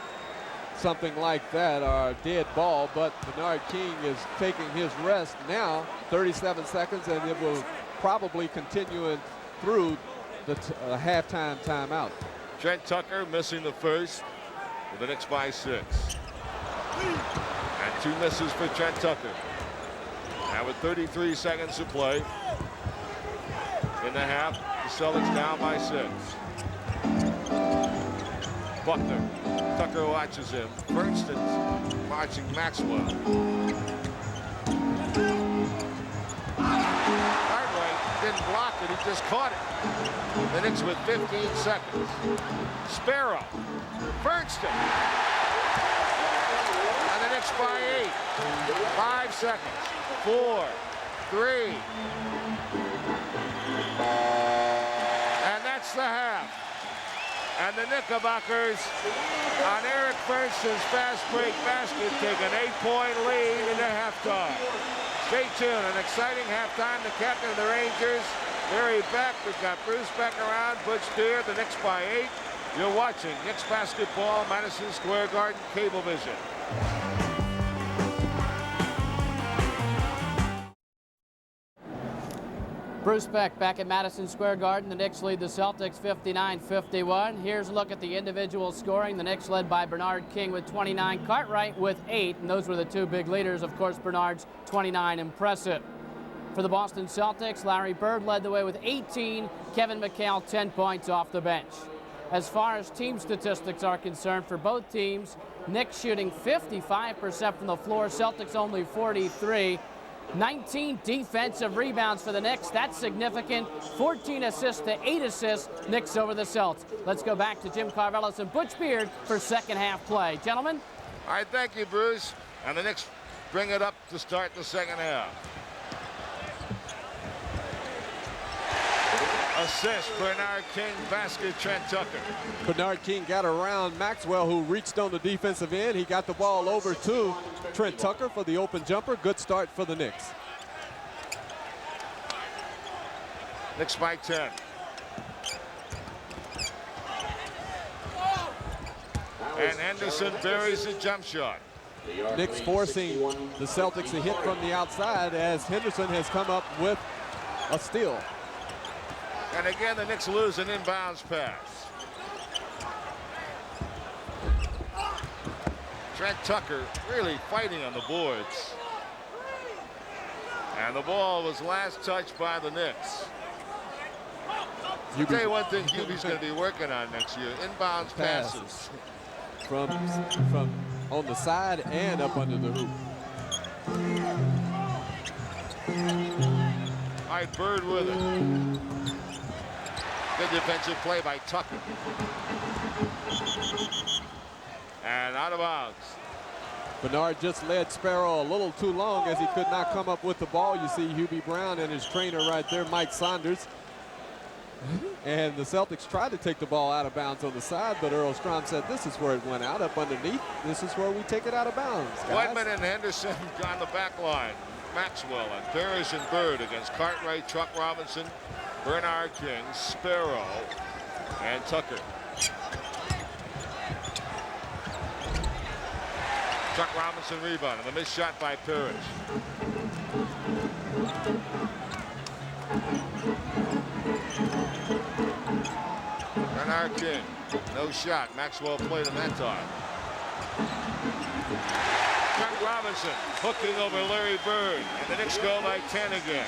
something like that, or a dead ball. But Bernard King is taking his rest now, 37 seconds, and it will probably continue through the halftime timeout. Trent Tucker missing the first, with the Knicks by 6. And 2 misses for Trent Tucker. Now with 33 seconds to play in the half, the Celtics down by 6. Buckner. Tucker watches him. Fernston's watching Maxwell. Cartwright didn't block it, he just caught it. The Knicks with 15 seconds. Sparrow. Fernston. And the Knicks by 8. 5 seconds. 4, 3. And that's the half. And the Knickerbockers on Eric Fernston's fast break basket take an 8-point lead into halftime. Stay tuned. An exciting halftime. The captain of the Rangers, Barry Beck. We've got Bruce Beck around, Butch Deere, the Knicks by 8. You're watching Knicks basketball, Madison Square Garden, Cablevision. Bruce Beck back at Madison Square Garden. The Knicks lead the Celtics 59-51. Here's a look at the individual scoring. The Knicks led by Bernard King with 29, Cartwright with 8, and those were the 2 big leaders. Of course, Bernard's 29 impressive. For the Boston Celtics, Larry Bird led the way with 18, Kevin McHale 10 points off the bench. As far as team statistics are concerned, for both teams, Knicks shooting 55% from the floor, Celtics only 43%. 19 defensive rebounds for the Knicks. That's significant. 14 assists to 8 assists. Knicks over the Celts. Let's go back to Jim Carvelis and Butch Beard for second half play. Gentlemen. All right, thank you, Bruce. And the Knicks bring it up to start the second half. Assist, Bernard King, basket, Trent Tucker. Bernard King got around Maxwell, who reached on the defensive end. He got the ball over to Trent Tucker for the open jumper. Good start for the Knicks. Knicks by 10. And Henderson buries the jump shot. Knicks forcing the Celtics to hit from the outside as Henderson has come up with a steal. And again, the Knicks lose an inbounds pass. Trent Tucker really fighting on the boards. And the ball was last touched by the Knicks. I'll tell you one thing Hubie's going to be working on next year, inbounds passes. From on the side and up under the hoop. All right, Bird with it. Good defensive play by Tucker. And out of bounds. Bernard just led Sparrow a little too long as he could not come up with the ball. You see Hubie Brown and his trainer right there, Mike Saunders, And the Celtics tried to take the ball out of bounds on the side, but Earl Strom said this is where it went out, up underneath. This is where we take it out of bounds, guys. Wedman and Henderson on the back line. Maxwell and Parrish and Bird against Cartwright, Chuck Robinson, Bernard King, Sparrow, and Tucker. Chuck Robinson rebound and the missed shot by Parrish. Bernard King, no shot. Maxwell played him that time. Chuck Robinson hooking over Larry Bird, and the Knicks go by 10 again.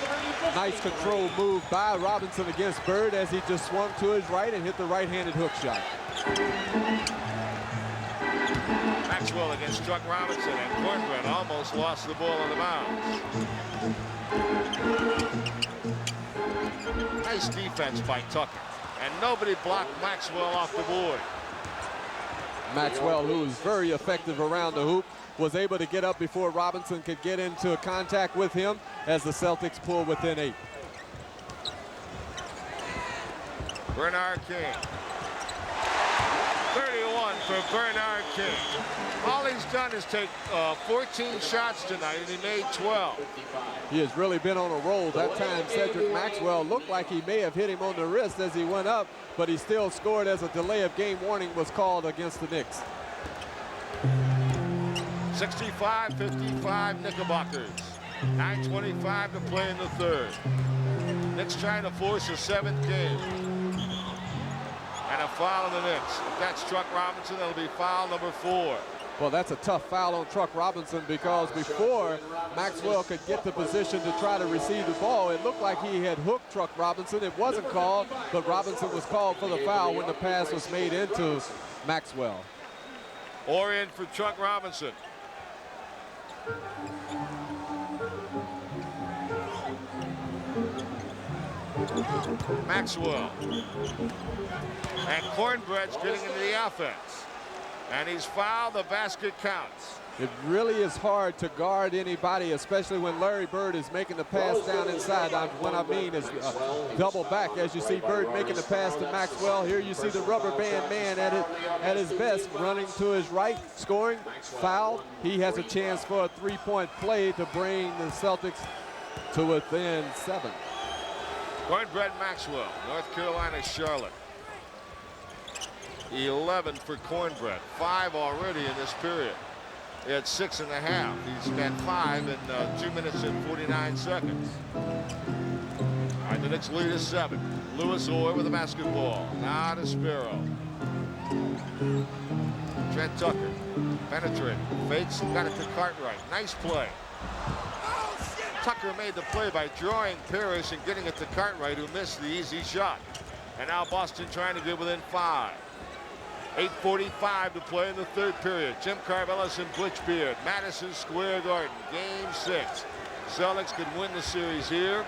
Nice control move by Robinson against Bird as he just swung to his right and hit the right-handed hook shot. Maxwell against Chuck Robinson, and Cornbread almost lost the ball on the bounce. Nice defense by Tucker, and nobody blocked Maxwell off the board. Maxwell, who was very effective around the hoop, was able to get up before Robinson could get into contact with him as the Celtics pull within 8. Bernard King. 31 for Bernard King. All he's done is take 14 shots tonight, and he made 12. He has really been on a roll. That time, Cedric Maxwell looked like he may have hit him on the wrist as he went up, but he still scored as a delay of game warning was called against the Knicks. 65-55 Knickerbockers. 9:25 to play in the third. Knicks trying to force a 7th game. And a foul on the Knicks. If that's Chuck Robinson, that'll be foul number 4. Well, that's a tough foul on Chuck Robinson because before Maxwell could get the position to try to receive the ball, it looked like he had hooked Chuck Robinson. It wasn't called, but Robinson was called for the foul when the pass was made into Maxwell. Or in for Chuck Robinson. Maxwell. And Cornbread's getting into the offense. And he's fouled. The basket counts. It really is hard to guard anybody, especially when Larry Bird is making the pass down inside. What I mean is double back as you see Bird making the pass to Maxwell. Here you see the rubber band man at his best, running to his right, scoring, fouled. He has a chance for a 3-point play to bring the Celtics to within 7. Cornbread Maxwell, North Carolina, Charlotte. 11 for Cornbread, 5 already in this period. He had 6.5. He's got 5 in 2 minutes and 49 seconds. All right, the Knicks lead is 7. Lewis Orr with the basketball. Now to Sparrow. Trent Tucker penetrating. Fakes, got it to Cartwright. Nice play. Tucker made the play by drawing Parrish and getting it to Cartwright, who missed the easy shot. And now Boston trying to get within 5. 8:45 to play in the third period. Jim Carvelis and Butch Beard, Madison Square Garden, Game 6. Celtics could win the series here.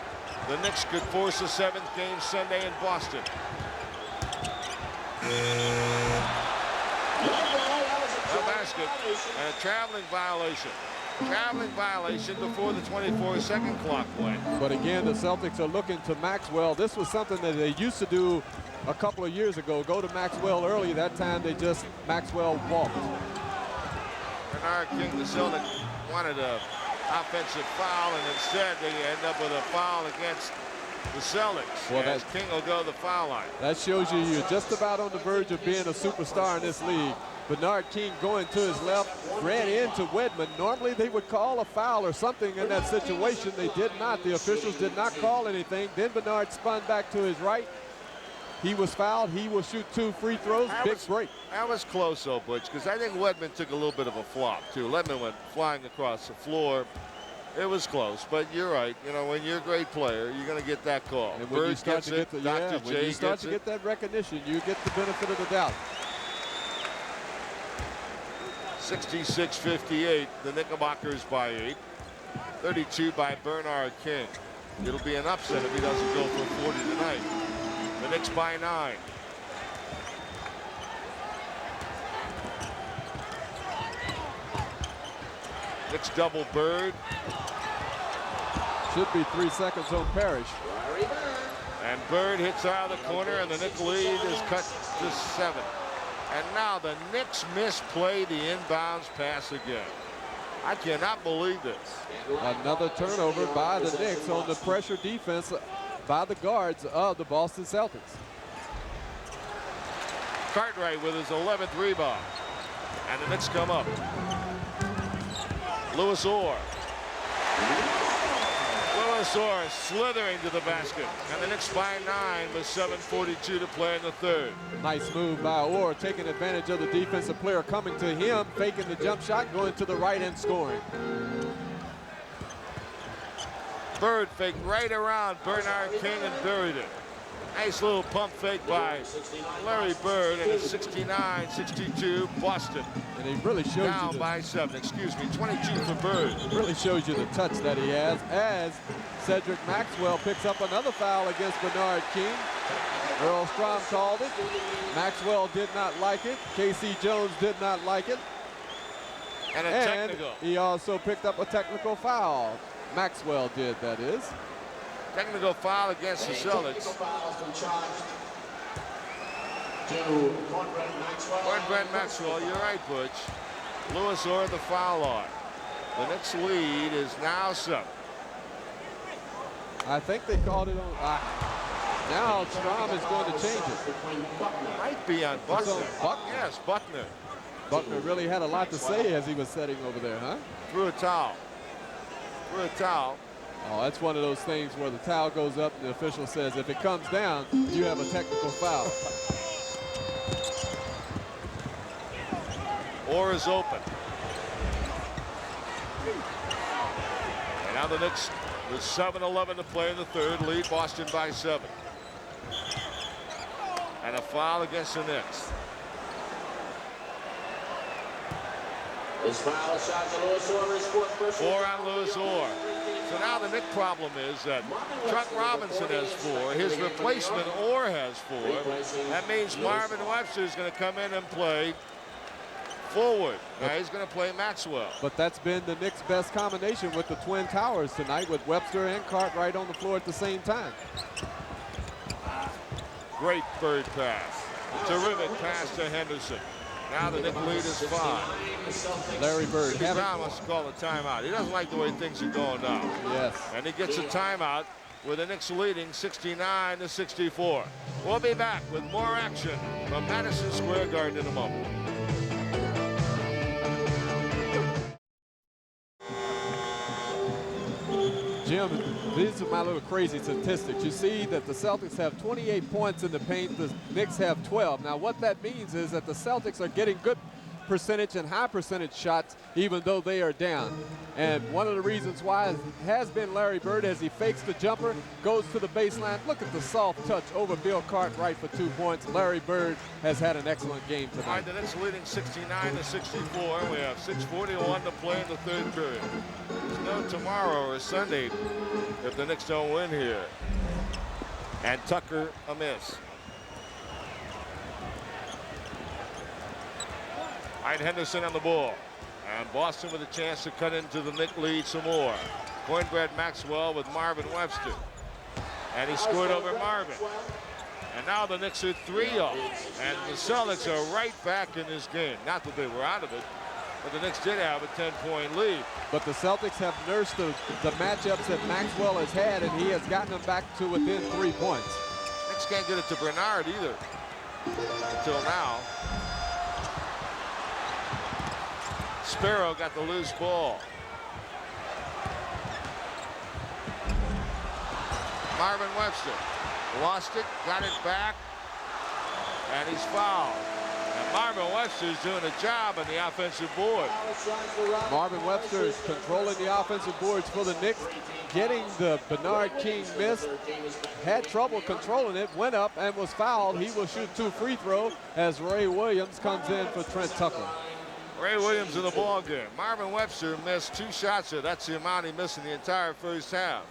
The Knicks could force a 7th game Sunday in Boston. A basket and a traveling violation. Traveling violation before the 24-second clock went. But again, the Celtics are looking to Maxwell. This was something that they used to do a couple of years ago. Go to Maxwell early. That time they just Maxwell walked. Bernard King, the Celtics wanted an offensive foul, and instead they end up with a foul against the Celtics. Well, as King will go to the foul line. That shows you you're just about on the verge of being a superstar in this league. Bernard King going to his left, ran into Wedman. Normally they would call a foul or something in that situation. They did not. The officials did not call anything. Then Bernard spun back to his right. He was fouled. He will shoot 2 free throws. Big break. That was close, though, Butch, because I think Wedman took a little bit of a flop, too. Wedman went flying across the floor. It was close, but you're right. You know, when you're a great player, you're going to get that call. And when you start to get when you start to get that recognition, you get the benefit of the doubt. 66-58, the Knickerbockers by 8. 32 by Bernard King. It'll be an upset if he doesn't go for 40 tonight. The Knicks by 9. Knicks double Bird. Should be 3 seconds on Parrish. And And Bird hits out of the corner, and the Knicks lead is cut to 7. And now the Knicks misplay the inbounds pass again. I cannot believe this. Another turnover by the Knicks on the pressure defense by the guards of the Boston Celtics. Cartwright with his 11th rebound. And the Knicks come up. Lewis Orr. Lewis Orr slithering to the basket. And the Knicks by 9 with 7:42 to play in the third. Nice move by Orr, taking advantage of the defensive player coming to him, faking the jump shot, going to the right and scoring. Bird faked right around Bernard King and buried it. Nice little pump fake by Larry Bird, and it's 69-62 Boston. And he really shows down you by 7. Excuse me, 22 for Bird. It really shows you the touch that he has as Cedric Maxwell picks up another foul against Bernard King. Earl Strom called it. Maxwell did not like it. K.C. Jones did not like it. And a technical. He also picked up a technical foul. Maxwell did, that is. Technical foul against the Celtics. Cornbread Maxwell, you're right, Butch. Lewis Orr the foul line. The Knicks lead is now 7. I think they called it on. Now Strom is going to change it. Might be on Buckner. Buckner? Yes, Buckner. Buckner really had a lot to say as he was sitting over there, huh? Threw a towel. Threw a towel. Oh, that's one of those things where the towel goes up and the official says, if it comes down, you have a technical foul. Orr is open. And now the Knicks with 7:11 to play in the third, lead Boston by 7. And a foul against the Knicks. His foul shot to Lewis Orr is 4th personal. 4 on Lewis Orr. So now the Knick problem is that Chuck Robinson has 4. His replacement Orr has 4. That means Marvin Webster is going to come in and play forward. Now he's going to play Maxwell. But that's been the Knicks' best combination with the Twin Towers tonight, with Webster and Cartwright on the floor at the same time. Great Bird pass. Terrific pass to Henderson. Now the Knicks lead is 5. Larry Bird. Brown wants to call a timeout. He doesn't like the way things are going now. Yes. And he gets a timeout with the Knicks leading 69-64. We'll be back with more action from Madison Square Garden in a moment. Jim, these are my little crazy statistics. You see that the Celtics have 28 points in the paint, the Knicks have 12. Now what that means is that the Celtics are getting good percentage and high percentage shots even though they are down. And one of the reasons why has been Larry Bird as he fakes the jumper, goes to the baseline. Look at the soft touch over Bill Cartwright for 2 points. Larry Bird has had an excellent game tonight. All right, the Knicks leading 69-64. We have 6:41 to play in the third period. There's no tomorrow or Sunday if the Knicks don't win here. And Tucker a miss. All right, Henderson on the ball. And Boston with a chance to cut into the Knicks lead some more. Cornbread Maxwell with Marvin Webster. And he scored over Marvin. And now the Knicks are 3 up. And the Celtics are right back in this game. Not that they were out of it, but the Knicks did have a 10-point lead. But the Celtics have nursed the matchups that Maxwell has had, and he has gotten them back to within 3 points. Knicks can't get it to Bernard either until now. Sparrow got the loose ball. Marvin Webster lost it, got it back, and he's fouled. And Marvin Webster is doing a job on the offensive board. Marvin Webster is controlling the offensive boards for the Knicks, getting the Bernard King miss. Had trouble controlling it, went up and was fouled. He will shoot 2 free throws as Ray Williams comes in for Trent Tucker. Ray Williams in the ball game. Marvin Webster missed 2 shots there. That's the amount he missed in the entire first half.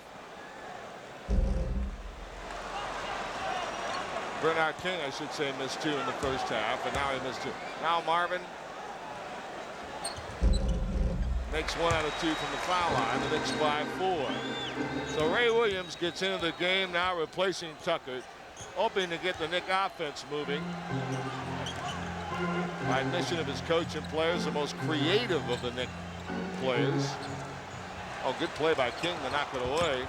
Bernard King, I should say, missed 2 in the first half, and now he missed 2. Now Marvin makes 1 out of 2 from the foul line. The Knicks by 4. So Ray Williams gets into the game now, replacing Tucker, hoping to get the Knick offense moving. By admission of his coach and players, the most creative of the Knick players. Oh, good play by King to knock it away.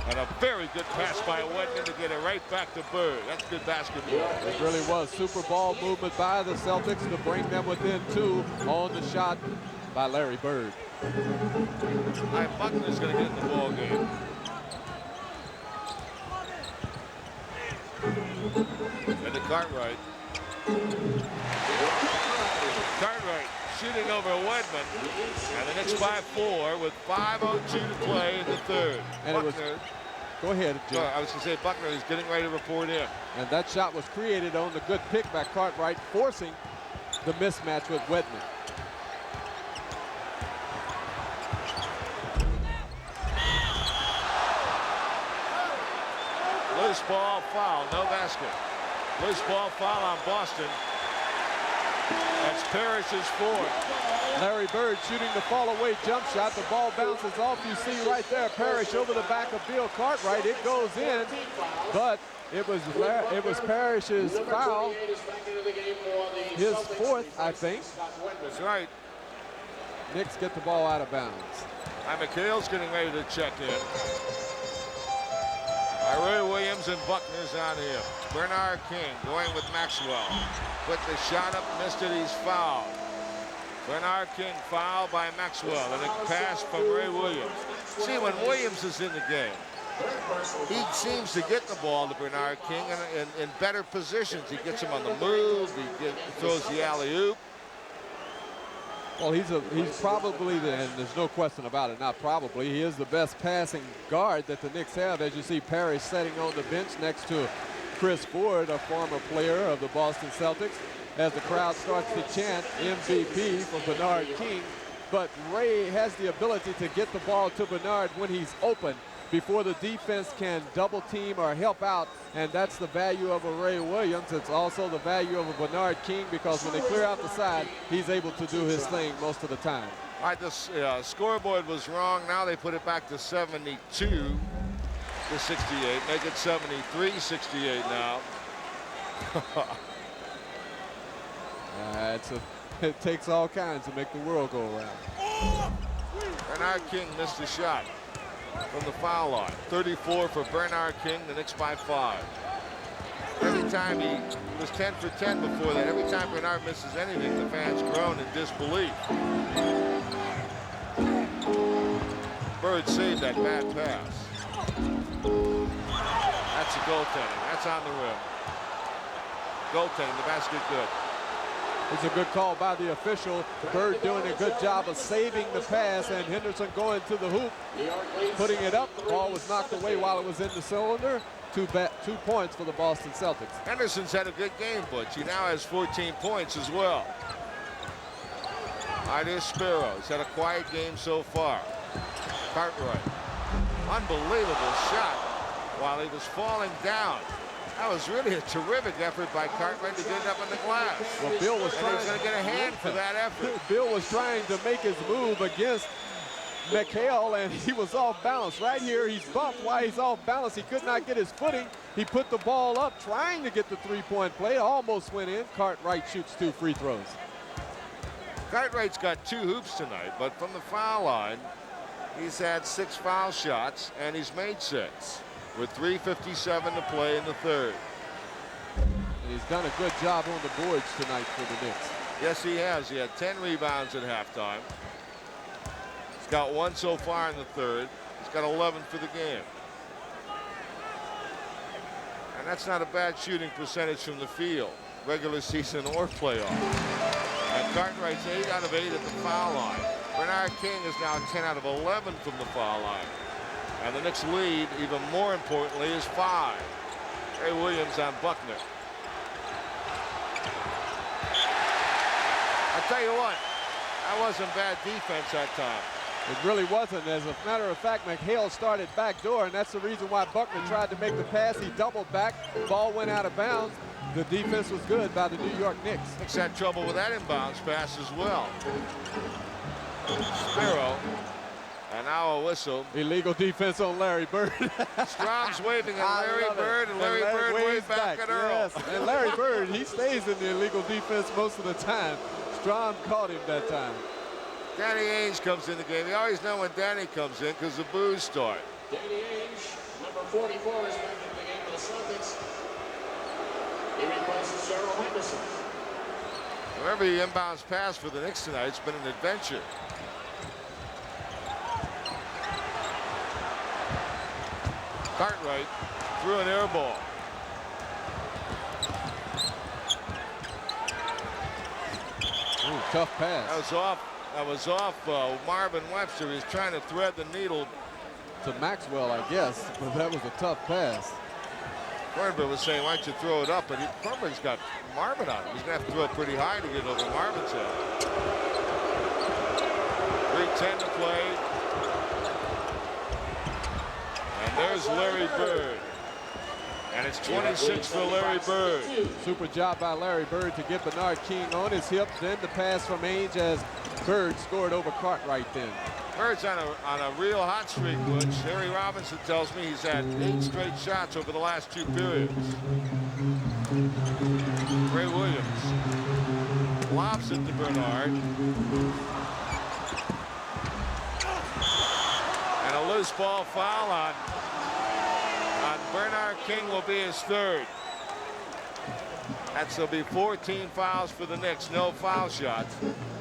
And a very good pass by Wedman to get it right back to Bird. That's good basketball. It really was. Super ball movement by the Celtics to bring them within 2 on the shot by Larry Bird. All right, Buckner's going to get in the ball game. And to Cartwright. Cartwright shooting over Wedman. And the Knicks by 4 with 5:02 to play in the third. And Buckner, it was, go ahead, Jim. I was going to say Buckner is getting ready to report in. And that shot was created on the good pick by Cartwright, forcing the mismatch with Wedman. Loose ball foul, no basket. Loose ball foul on Boston. That's Parrish's 4th. Larry Bird shooting the fall-away jump shot. The ball bounces off. You see right there, Parrish over the back of Bill Cartwright. It goes in, but it was Parrish's foul. His 4th, I think. That's right. Knicks get the ball out of bounds. McHale's getting ready to check in. Ray Williams and Buckner's on him. Bernard King going with Maxwell. Put the shot up, missed it, he's fouled. Bernard King fouled by Maxwell, and a pass from Ray Williams. See, when Williams is in the game, he seems to get the ball to Bernard King in better positions. He gets him on the move, he throws the alley-oop. Well, he's probably, and there's no question about it, not probably, he is the best passing guard that the Knicks have. As you see Parrish sitting on the bench next to Chris Ford, a former player of the Boston Celtics, as the crowd starts to chant MVP for Bernard King. But Ray has the ability to get the ball to Bernard when he's open before the defense can double team or help out, and that's the value of a Ray Williams. It's also the value of a Bernard King, because when they clear out the side, he's able to do his thing most of the time. All right, this scoreboard was wrong. Now they put it back to 72 to 68. Make it 73-68 now. It takes all kinds to make the world go around. Bernard King missed a shot from the foul line. 34 for Bernard King, the Knicks by 5. Every time he was 10 for 10 before that. Every time Bernard misses anything, the fans groan in disbelief. Bird saved that bad pass. That's a goaltending. That's on the rim. Goaltending, the basket good. It's a good call by the official. Bird doing a good job of saving the pass, and Henderson going to the hoop, putting it up. The ball was knocked away while it was in the cylinder. 2 points for the Boston Celtics. Henderson's had a good game, Butch. He now has 14 points as well. All right, here's Sparrow. He's had a quiet game so far. Cartwright. Unbelievable shot while he was falling down. That was really a terrific effort by Cartwright to get it up on the glass. Well, Bill was trying. He's going to get a hand for that effort. Bill was trying to make his move against McHale, and he was off balance. Right here, he's bumped while he's off balance. He could not get his footing. He put the ball up, trying to get the three-point play. Almost went in. Cartwright shoots 2 free throws. Cartwright's got 2 hoops tonight, but from the foul line, he's had 6 foul shots, and he's made 6. With 3:57 to play in the third. And he's done a good job on the boards tonight for the Knicks. Yes, he has. He had 10 rebounds at halftime. He's got 1 so far in the third. He's got 11 for the game. And that's not a bad shooting percentage from the field, regular season or playoff. And Cartwright's 8 out of 8 at the foul line. Bernard King is now 10 out of 11 from the foul line. And the Knicks lead, even more importantly, is 5. Ray Williams on Buckner. I'll tell you what, that wasn't bad defense that time. It really wasn't. As a matter of fact, McHale started backdoor, and that's the reason why Buckner tried to make the pass. He doubled back. The ball went out of bounds. The defense was good by the New York Knicks. Knicks had trouble with that inbounds pass as well. Sparrow And now a whistle. Illegal defense on Larry Bird. Strom's waving at Larry Bird, and Larry Bird waves back at Earl. Yes. And Larry Bird, he stays in the illegal defense most of the time. Strom caught him that time. Danny Ainge comes in the game. You always know when Danny comes in because the boos start. Danny Ainge, number 44, is back in the game for the Celtics. He replaces Cheryl Henderson. Every inbounds pass for the Knicks tonight, it's been an adventure. Cartwright threw an air ball. Ooh, tough pass. That was off Marvin Webster. He's trying to thread the needle to Maxwell, I guess, but that was a tough pass. Thornburg was saying, why don't you throw it up? But Thornburg's got Marvin on him. He's going to have to throw it pretty high to get over Marvin's head. 3:10 to play. And there's Larry Bird. And it's 26 for Larry Bird. Super job by Larry Bird to get Bernard King on his hip. Then the pass from Ainge as Bird scored over Cartwright then. Bird's on a real hot streak, Butch. Harry Robinson tells me he's had 8 straight shots over the last 2 periods. Ray Williams lobs it to Bernard. And a loose ball foul on Bernard King will be his 3rd. That'll be 14 fouls for the Knicks, no foul shots.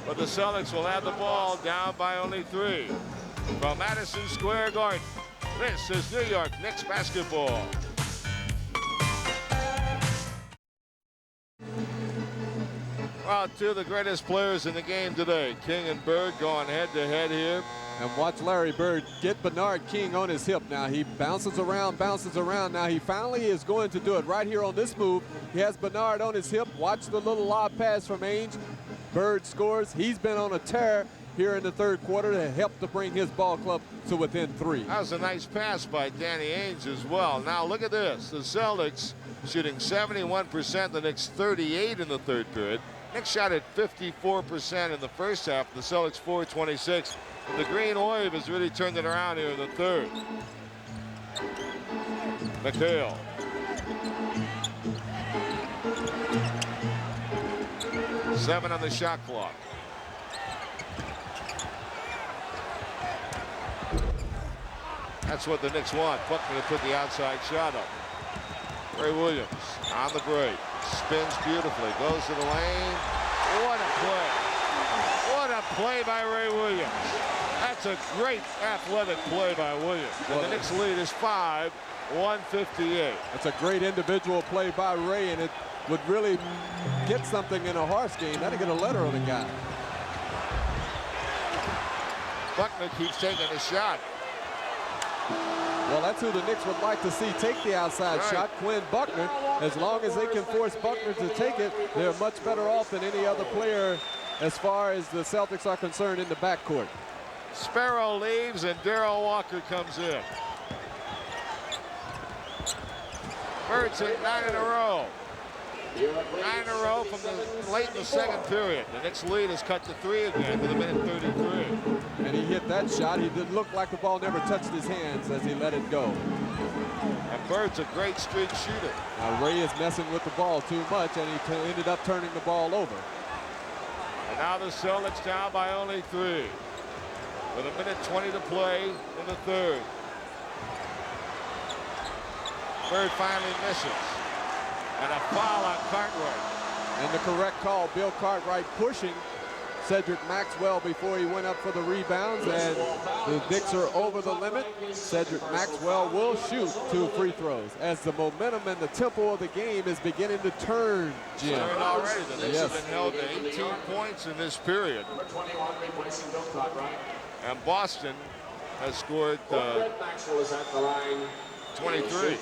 But the Celtics will have the ball down by only 3. From Madison Square Garden, this is New York Knicks basketball. Well, 2 of the greatest players in the game today. King and Bird going head-to-head here. And watch Larry Bird get Bernard King on his hip now. He bounces around. Now he finally is going to do it right here on this move. He has Bernard on his hip. Watch the little lob pass from Ainge. Bird scores. He's been on a tear here in the 3rd quarter to help to bring his ball club to within 3. That was a nice pass by Danny Ainge as well. Now look at this. The Celtics shooting 71%, the Knicks 38 in the 3rd period. Knicks shot at 54% in the first half. The Celtics 426. The Green Wave has really turned it around here in the 3rd. McHale. Seven on the shot clock. That's what the Knicks want. Buckner to put the outside shot up. Ray Williams on the break. Spins beautifully. Goes to the lane. What a play. What a play by Ray Williams. That's a great athletic play by Williams. And the Knicks lead is 5-158. That's a great individual play by Ray, and it would really get something in a horse game. That'd get a letter on the guy. Buckner keeps taking a shot. Well, that's who the Knicks would like to see take the outside shot, Quinn Buckner. As long as they can force Buckner to take it, they're much better off than any other player as far as the Celtics are concerned in the backcourt. Sparrow leaves and Darrell Walker comes in. Bird's hit 9 in a row. 9 in a row from the late in the 2nd period. The Knicks lead is cut to 3 again with 1:33. And he hit that shot. He did look like the ball never touched his hands as he let it go. And Bird's a great streak shooter. Now Ray is messing with the ball too much, and he ended up turning the ball over. And now the Celtics down by only 3. With 1:20 to play in the 3rd. Bird finally misses. And a foul on Cartwright. And the correct call, Bill Cartwright pushing Cedric Maxwell before he went up for the rebounds, and the Knicks are over the limit. Cedric Maxwell will shoot 2 free throws as the momentum and the tempo of the game is beginning to turn, Jim. Turned already. The Knicks have been held to 18 points in this period. Number 21 replacing Bill Cartwright. And Boston has scored Maxwell is at the line. 23.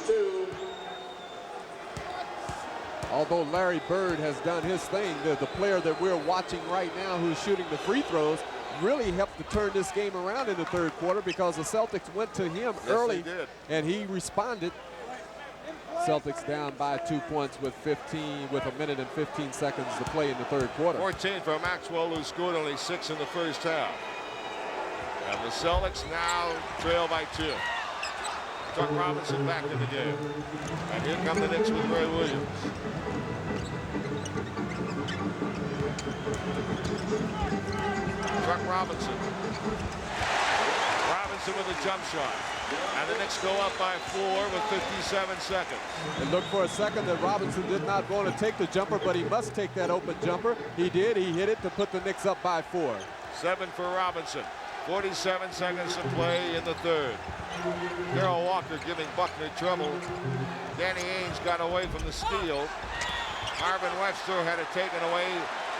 Although Larry Bird has done his thing, the player that we're watching right now who's shooting the free throws really helped to turn this game around in the 3rd quarter because the Celtics went to him early and he responded. Celtics down by 2 points with 1:15 to play in the 3rd quarter. 14 for Maxwell, who scored only 6 in the first half. And the Celtics now trail by 2. Chuck Robinson back in the game. And here come the Knicks with Ray Williams. Chuck Robinson. Robinson with a jump shot. And the Knicks go up by 4 with 57 seconds. It looked for a second that Robinson did not want to take the jumper, but he must take that open jumper. He did. He hit it to put the Knicks up by 4. 7 for Robinson. 47 seconds to play in the third. Darrell Walker giving Buckner trouble. Danny Ainge got away from the steal. Marvin Webster had it taken away.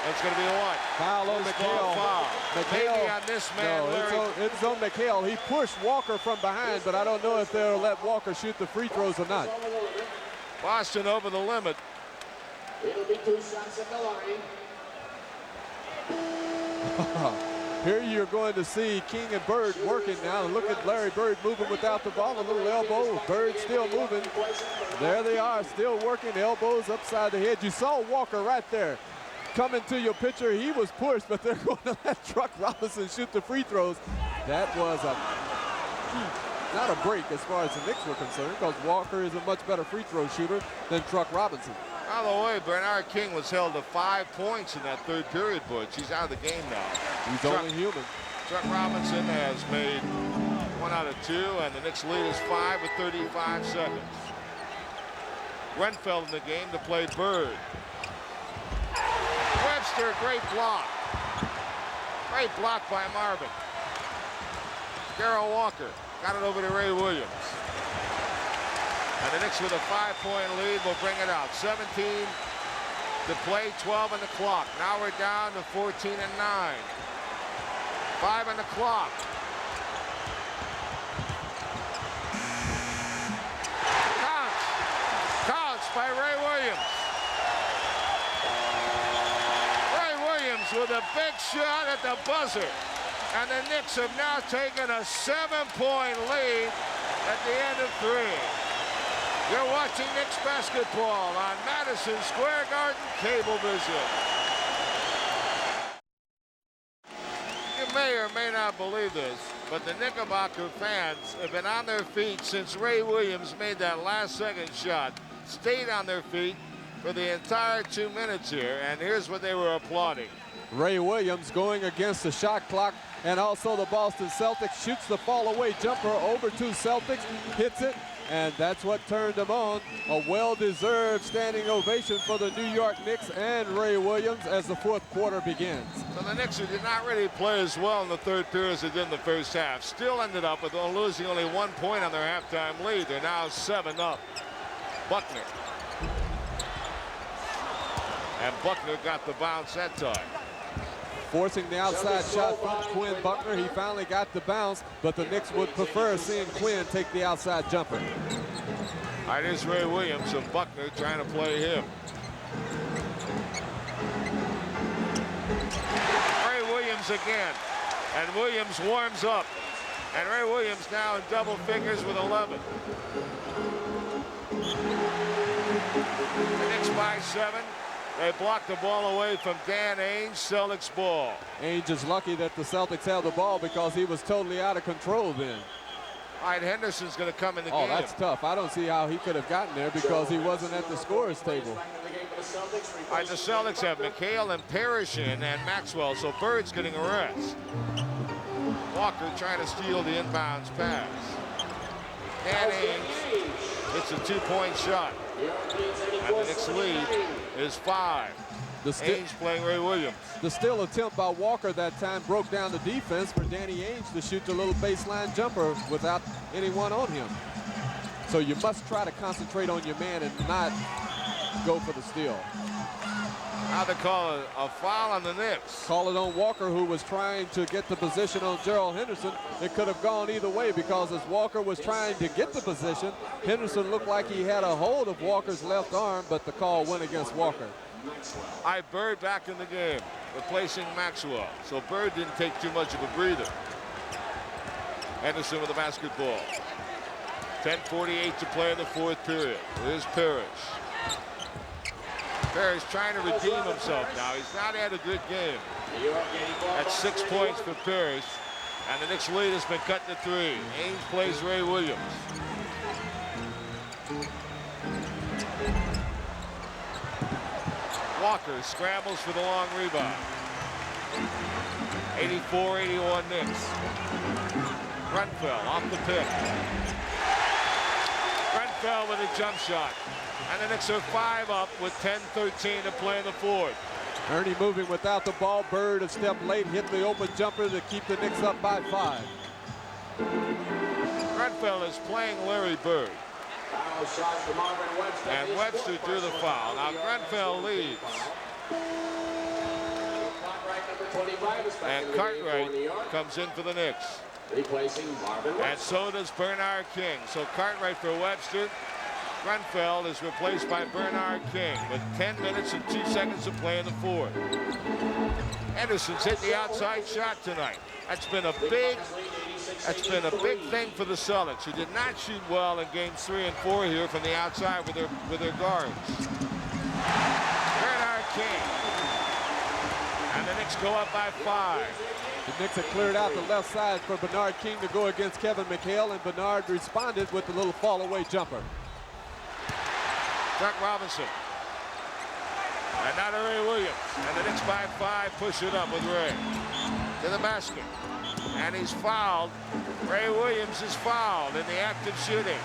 It's going to be a what? Foul on McHale. Foul. Maybe on this man, no, Larry. it's on McHale. He pushed Walker from behind, but I don't know if they'll let Walker shoot the free throws or not. Boston over the limit. It'll be 2 shots at the line. Here you're going to see King and Bird working now. Look at Larry Bird moving without the ball. A little elbow. Bird still moving. There they are, still working. Elbows upside the head. You saw Walker right there. Coming to your picture, he was pushed, but they're going to let Chuck Robinson shoot the free throws. That was not a break as far as the Knicks were concerned, because Walker is a much better free throw shooter than Chuck Robinson. By the way, Bernard King was held to 5 points in that third period, Butch. He's out of the game now. He's only human. Chuck Robinson has made 1 out of 2, and the Knicks lead is 5 with 35 seconds. Renfeld in the game to play Bird. Webster, great block. Great block by Marvin. Darrell Walker got it over to Ray Williams. And the Knicks with a 5-point lead will bring it out. 17 to play, 12 on the clock. Now we're down to 14 and 9. 5 on the clock. Counts by Ray Williams. With a big shot at the buzzer. And the Knicks have now taken a 7-point lead at the end of 3. You're watching Knicks basketball on Madison Square Garden Cablevision. You may or may not believe this, but the Knickerbocker fans have been on their feet since Ray Williams made that last-second shot. Stayed on their feet for the entire 2 minutes here, and here's what they were applauding. Ray Williams going against the shot clock, and also the Boston Celtics shoots the fall-away jumper over to Celtics, hits it, and that's what turned them on. A well-deserved standing ovation for the New York Knicks and Ray Williams as the 4th quarter begins. So the Knicks, who did not really play as well in the third period as they did in the first half, still ended up with losing only 1 point on their halftime lead. They're now 7 up. Buckner. And Buckner got the bounce that time. Forcing the outside shot from Quinn Buckner. He finally got the bounce, but the Knicks would prefer seeing Quinn take the outside jumper. All right, here's Ray Williams and Buckner trying to play him. Ray Williams again, and Williams warms up. And Ray Williams now in double figures with 11. The Knicks by 7. They blocked the ball away from Dan Ainge. Celtics ball. Ainge is lucky that the Celtics held the ball because he was totally out of control then. All right, Henderson's going to come in the game. Oh, that's tough. I don't see how he could have gotten there because he wasn't at the scorer's table. All right, the Celtics have McHale and Parrish in and Maxwell, so Bird's getting a rest. Walker trying to steal the inbounds pass. Dan Ainge hits a 2-point shot. And the Knicks lead is 5. Ainge playing Ray Williams. The steal attempt by Walker that time broke down the defense for Danny Ainge to shoot the little baseline jumper without anyone on him. So you must try to concentrate on your man and not go for the steal. Now they call it a foul on the Knicks. Call it on Walker, who was trying to get the position on Gerald Henderson. It could have gone either way because as Walker was trying to get the position, Henderson looked like he had a hold of Walker's left arm, but the call went against Walker. All right, Bird back in the game, replacing Maxwell. So Bird didn't take too much of a breather. Henderson with the basketball. 10:48 to play in the 4th period. Here's Parrish. Parrish trying to redeem himself now. He's not had a good game. That's 6 points for Parrish. And the Knicks lead has been cut to 3. Ainge plays Ray Williams. Walker scrambles for the long rebound. 84-81 Knicks. Grenfell off the pick. Grenfell with a jump shot. And the Knicks are 5 up with 10-13 to play in the fourth. Ernie moving without the ball. Bird a step late, hit the open jumper to keep the Knicks up by 5. Grenfell is playing Larry Bird. Foul shot from Marvin Webster. And Webster drew the foul. Now Grenfell leads. And Cartwright comes in for the Knicks. Replacing Marvin Webster. And so does Bernard King. So Cartwright for Webster. Grenfell is replaced by Bernard King with 10 minutes and 2 seconds to play in the fourth. Henderson's hit the outside shot tonight. That's been a big thing for the Celtics, who did not shoot well in games 3 and 4 here from the outside with their guards. Bernard King. And the Knicks go up by 5. The Knicks have cleared out the left side for Bernard King to go against Kevin McHale, and Bernard responded with the little fall-away jumper. Chuck Robinson. And now to Ray Williams. And the Knicks by 5 push it up with Ray. To the basket. And he's fouled. Ray Williams is fouled in the act of shooting.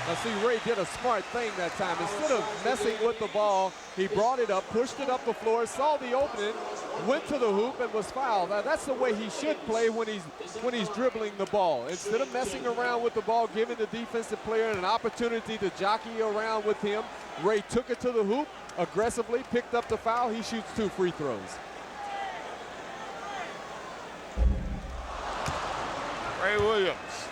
Now see, Ray did a smart thing that time. Instead of messing with the ball, he brought it up, pushed it up the floor, saw the opening, went to the hoop, and was fouled. Now that's the way he should play when he's dribbling the ball. Instead of messing around with the ball, giving the defensive player an opportunity to jockey around with him, Ray took it to the hoop, aggressively picked up the foul. He shoots 2 free throws. Ray Williams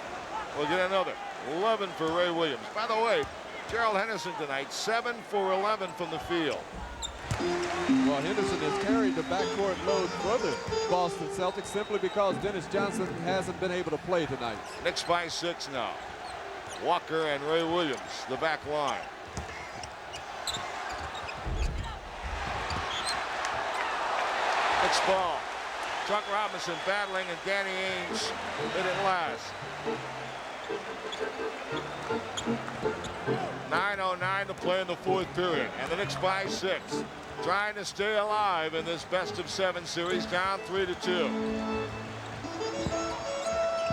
will get another. 11 for Ray Williams. By the way, Gerald Henderson tonight, 7 for 11 from the field. Well, Henderson has carried the backcourt load for the Boston Celtics simply because Dennis Johnson hasn't been able to play tonight. Knicks by 6 now. Walker and Ray Williams, the back line. Knicks ball. Chuck Robinson battling, and Danny Ainge hit it last. 9:09 to play in the fourth period, and the Knicks by 6, trying to stay alive in this best-of-7 series, down 3-2.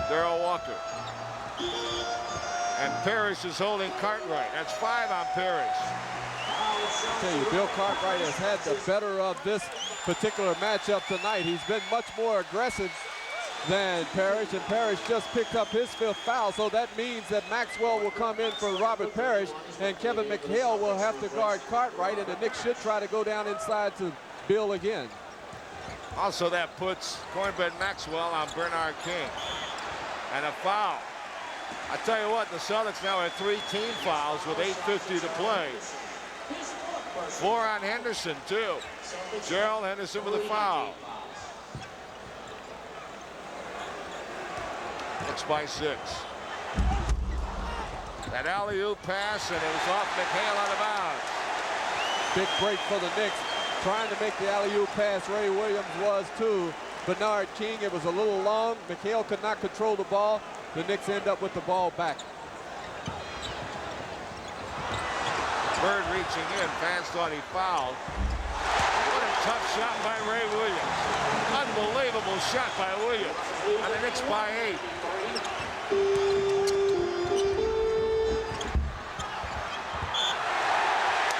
Darrell Walker. And Parrish is holding Cartwright. That's 5 on Parrish. I tell you, Bill Cartwright has had the better of this particular matchup tonight. He's been much more aggressive than Parrish, and Parrish just picked up his 5th foul, so that means that Maxwell will come in for Robert Parrish, and Kevin McHale will have to guard Cartwright, and the Knicks should try to go down inside to Bill again. Also, that puts Cornbread Maxwell on Bernard King. And a foul. I tell you what, the Celtics now have 3 team fouls with 8:50 to play. 4 on Henderson, too. Gerald Henderson with a foul. Knicks by 6. That alley-oop pass, and it was off McHale out of bounds. Big break for the Knicks. Trying to make the alley-oop pass, Ray Williams was to Bernard King. It was a little long. McHale could not control the ball. The Knicks end up with the ball back. Bird reaching in. Fans thought he fouled. What a tough shot by Ray Williams. Unbelievable shot by Williams. And the Knicks by 8.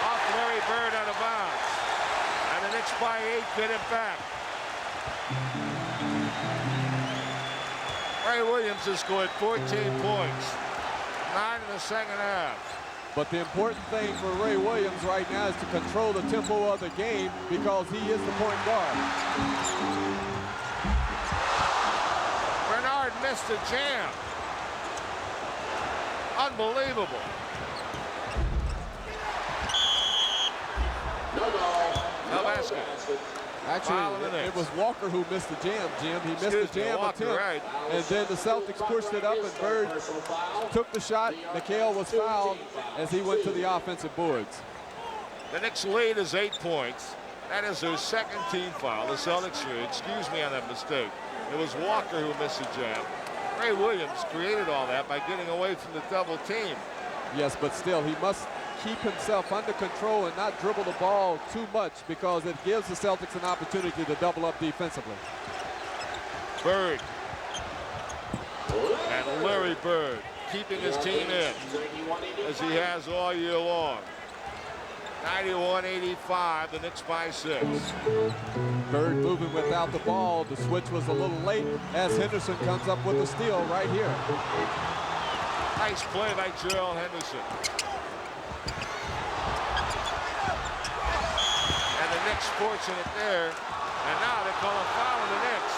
Off Larry Bird out of bounds. And the Knicks by 8 get it back. Ray Williams has scored 14 points. 9 in the second half. But the important thing for Ray Williams right now is to control the tempo of the game because he is the point guard. Bernard missed a jam. Unbelievable. No basket. Actually, it was Walker who missed the jam, Jim. He missed the jam attempt. Right. And then the Celtics pushed it up, and Bird took the shot. McHale was fouled as he went to the offensive boards. The Knicks lead is 8 points. That is their second team foul. The Celtics, excuse me on that mistake. It was Walker who missed the jab. Ray Williams created all that by getting away from the double team. Yes, but still, he must keep himself under control and not dribble the ball too much because it gives the Celtics an opportunity to double up defensively. Bird. And Larry Bird keeping his team in as he has all year long. 91-85, the Knicks by 6. Bird moving without the ball. The switch was a little late as Henderson comes up with a steal right here. Nice play by Gerald Henderson. And the Knicks fortunate there. And now they call a foul on the Knicks.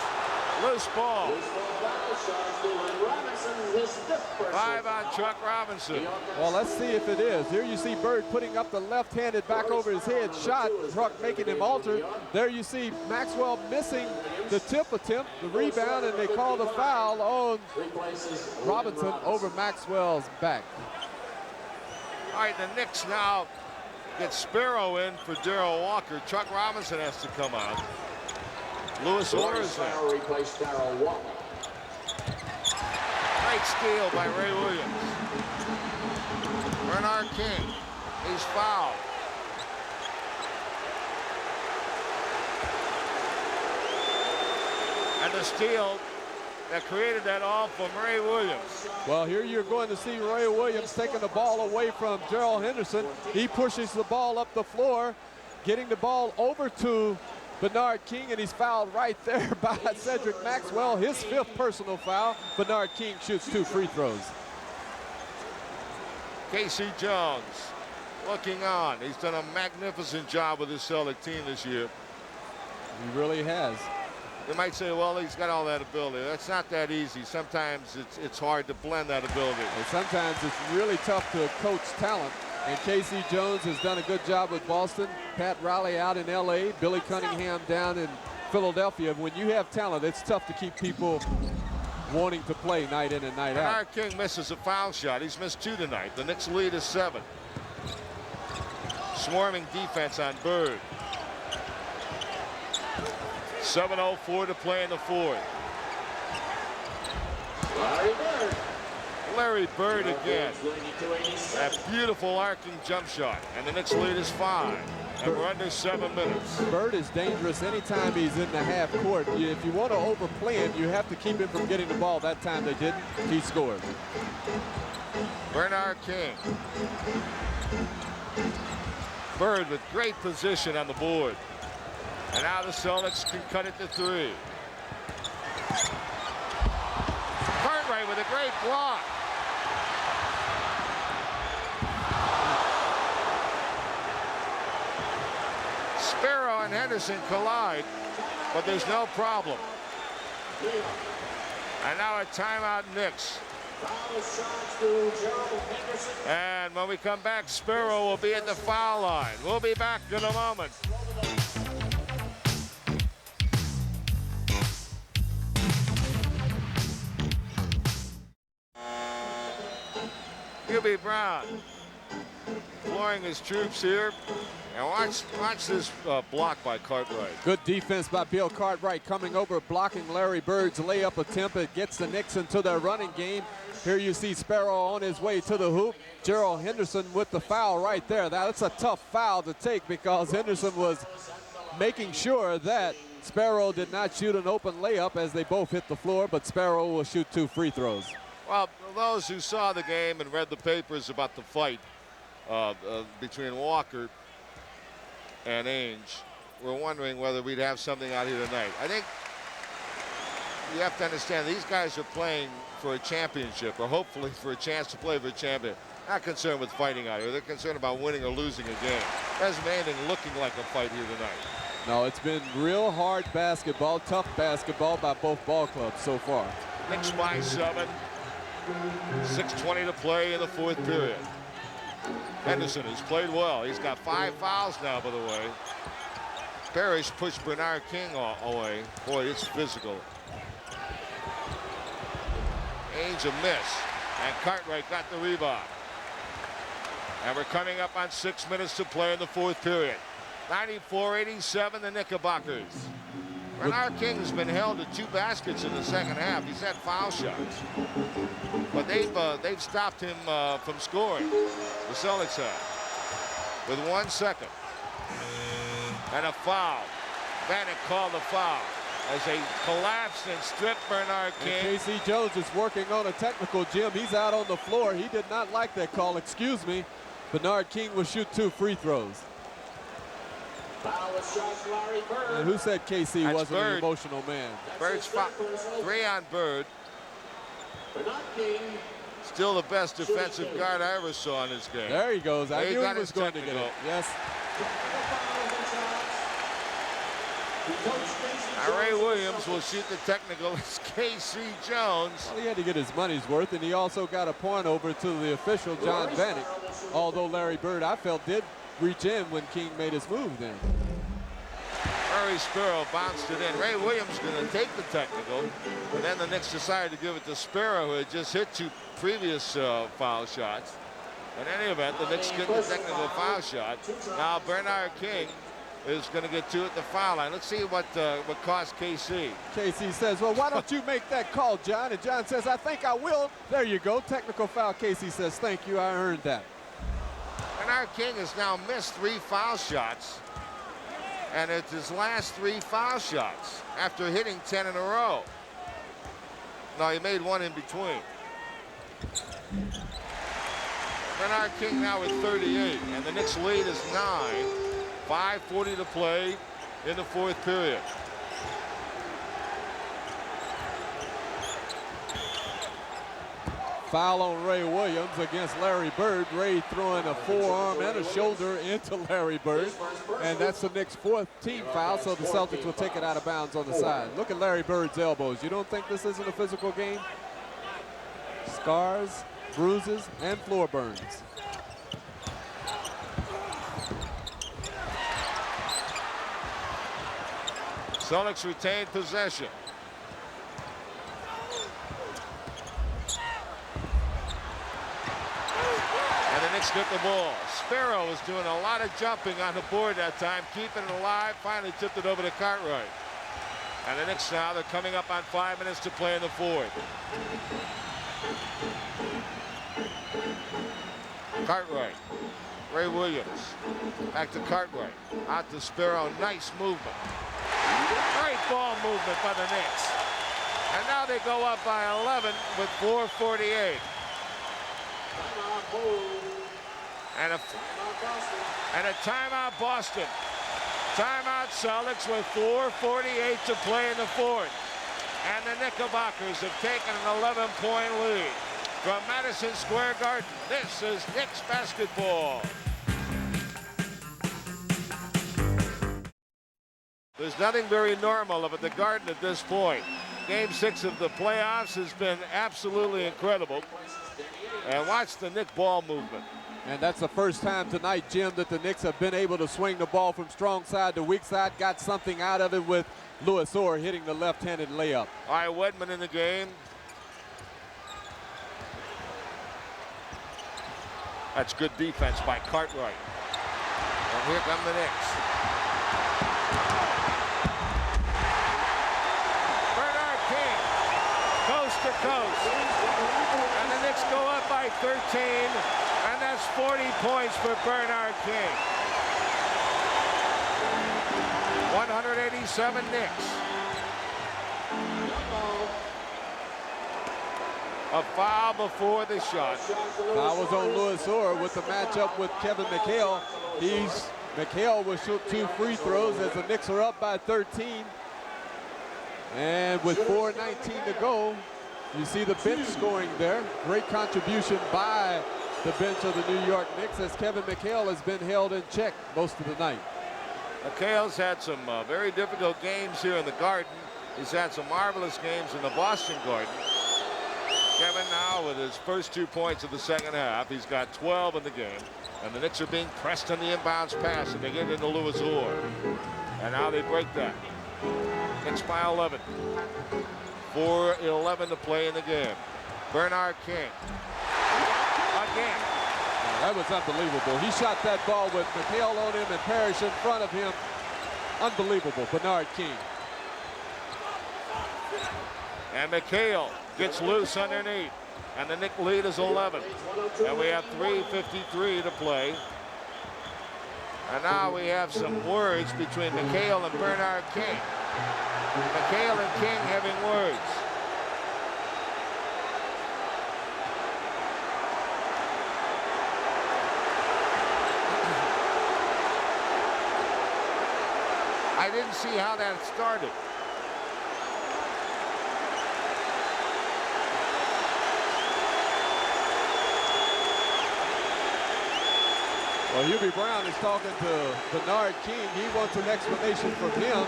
Loose ball. 5 on Chuck Robinson. Well, let's see if it is. Here you see Bird putting up the left-handed back over his head shot. Truck making him alter. There you see Maxwell missing the tip attempt, the rebound, and they call the foul on Robinson over Maxwell's back. All right, the Knicks now get Sparrow in for Darrell Walker. Chuck Robinson has to come out. Lewis orders that. Great steal by Ray Williams. Bernard King, he's fouled. And the steal that created that all from Ray Williams. Well, here you're going to see Ray Williams taking the ball away from Gerald Henderson. He pushes the ball up the floor, getting the ball over to Bernard King, and he's fouled right there by Cedric Maxwell. His 5th personal foul. Bernard King shoots 2 free throws. K.C. Jones looking on. He's done a magnificent job with his Celtic team this year. He really has. You might say, well, he's got all that ability. That's not that easy. Sometimes it's hard to blend that ability. And sometimes it's really tough to coach talent. And K.C. Jones has done a good job with Boston. Pat Riley out in L.A. Billy Cunningham down in Philadelphia. When you have talent, it's tough to keep people wanting to play night in and night out. Bernard King misses a foul shot. He's missed 2 tonight. The Knicks lead is 7. Swarming defense on Bird. 7:04 to play in the 4th. Larry Bird again. That beautiful arcing jump shot. And the Knicks lead is 5. And we're under 7 minutes. Bird is dangerous anytime he's in the half court. If you want to overplay him, you have to keep him from getting the ball. That time they didn't. He scored. Bernard King. Bird with great position on the board. And now the Celtics can cut it to 3. Cartwright with a great block. Sparrow and Henderson collide, but there's no problem. And now a timeout Knicks. And when we come back, Sparrow will be at the foul line. We'll be back in a moment. Hubie Brown flooring his troops here. And watch this block by Cartwright. Good defense by Bill Cartwright coming over, blocking Larry Bird's layup attempt. It gets the Knicks into their running game. Here you see Sparrow on his way to the hoop. Gerald Henderson with the foul right there. That's a tough foul to take because Henderson was making sure that Sparrow did not shoot an open layup as they both hit the floor, but Sparrow will shoot 2 free throws. Well, those who saw the game and read the papers about the fight between Walker and Ainge were wondering whether we'd have something out here tonight. I think you have to understand these guys are playing for a championship, or hopefully for a chance to play for a champion. Not concerned with fighting out here. They're concerned about winning or losing a game. There hasn't been anything looking like a fight here tonight. No, it's been real hard basketball, tough basketball by both ball clubs so far. Knicks by 7. 6:20 to play in the 4th period. Henderson has played well. He's got 5 fouls now, by the way. Parrish pushed Bernard King away. Boy, it's physical. Ainge a miss. And Cartwright got the rebound. And we're coming up on 6 minutes to play in the 4th period. 94-87, the Knickerbockers. Bernard King has been held to 2 baskets in the second half. He's had foul shots, but they've stopped him from scoring. The Celtics have, with 1 second. And a foul. Bannock called a foul as they collapsed and stripped Bernard King. And K.C. Jones is working on a technical, Jim. He's out on the floor. He did not like that call. Excuse me. Bernard King will shoot 2 free throws. And who said K.C. wasn't Bird. an emotional man? Bird's 3 on Bird. Still the best defensive guard I ever saw in this game. There he goes. I He knew got he was his going to get technical. it. Yes. Ray Williams will shoot the technical as K.C. Jones. Well, he had to get his money's worth, and he also got a point over to the official, John Bannock. Although Larry Bird, I felt, did reach in when King made his move then. Murray Sparrow bounced it in. Ray Williams going to take the technical, and then the Knicks decided to give it to Sparrow, who had just hit 2 previous foul shots. In any event, the Knicks get the technical foul shot. Now Bernard King is going to get 2 at the foul line. Let's see what cost KC. KC says, well, why don't you make that call, John? And John says, I think I will. There you go. Technical foul. KC says, thank you. I earned that. Bernard King has now missed 3 foul shots, and it's his last 3 foul shots after hitting 10 in a row. No, he made 1 in between. Bernard King now with 38, and the Knicks lead is 9. 5:40 to play in the 4th period. Foul on Ray Williams against Larry Bird. Ray throwing a forearm and a shoulder into Larry Bird. And that's the Knicks' 4th team foul, so the Celtics will take it out of bounds on the side. Look at Larry Bird's elbows. You don't think this isn't a physical game? Scars, bruises, and floor burns. Celtics retain possession. And the Knicks get the ball. Sparrow was doing a lot of jumping on the board that time, keeping it alive, finally tipped it over to Cartwright. And the Knicks now, they're coming up on 5 minutes to play in the 4th. Cartwright. Ray Williams. Back to Cartwright. Out to Sparrow. Nice movement. Great ball movement by the Knicks. And now they go up by 11 with 4:48. And a timeout Boston. Timeout Celtics with 4:48 to play in the 4th. And the Knickerbockers have taken an 11-point lead from Madison Square Garden. This is Knicks basketball. There's nothing very normal up at the Garden at this point. Game 6 of the playoffs has been absolutely incredible. And watch the Knick ball movement. And that's the first time tonight, Jim, that the Knicks have been able to swing the ball from strong side to weak side. Got something out of it with Louis Orr hitting the left-handed layup. All right, Wedman in the game. That's good defense by Cartwright. And here come the Knicks. Bernard King, coast to coast. And the Knicks go up by 13, and that's 40 points for Bernard King. 187 Knicks. A foul before the shot. Foul was on Louis Orr with the matchup with Kevin McHale. McHale will shoot 2 free throws as the Knicks are up by 13. And with 4:19 to go, you see the bench scoring there. Great contribution by the bench of the New York Knicks as Kevin McHale has been held in check most of the night. McHale's had some very difficult games here in the Garden. He's had some marvelous games in the Boston Garden. Kevin now with his first 2 points of the second half. He's got 12 in the game. And the Knicks are being pressed on the inbounds pass, and they get into Louis Orr. And now they break that. Knicks by 11. 4:11 to play in the game. Bernard King. Again. That was unbelievable. He shot that ball with McHale on him and Parrish in front of him. Unbelievable, Bernard King. And McHale gets loose underneath. And the Knick lead is 11. And we have 3:53 to play. And now we have some words between McHale and Bernard King. McHale and King having words. I didn't see how that started. Well, Hubie Brown is talking to Bernard King. He wants an explanation from him.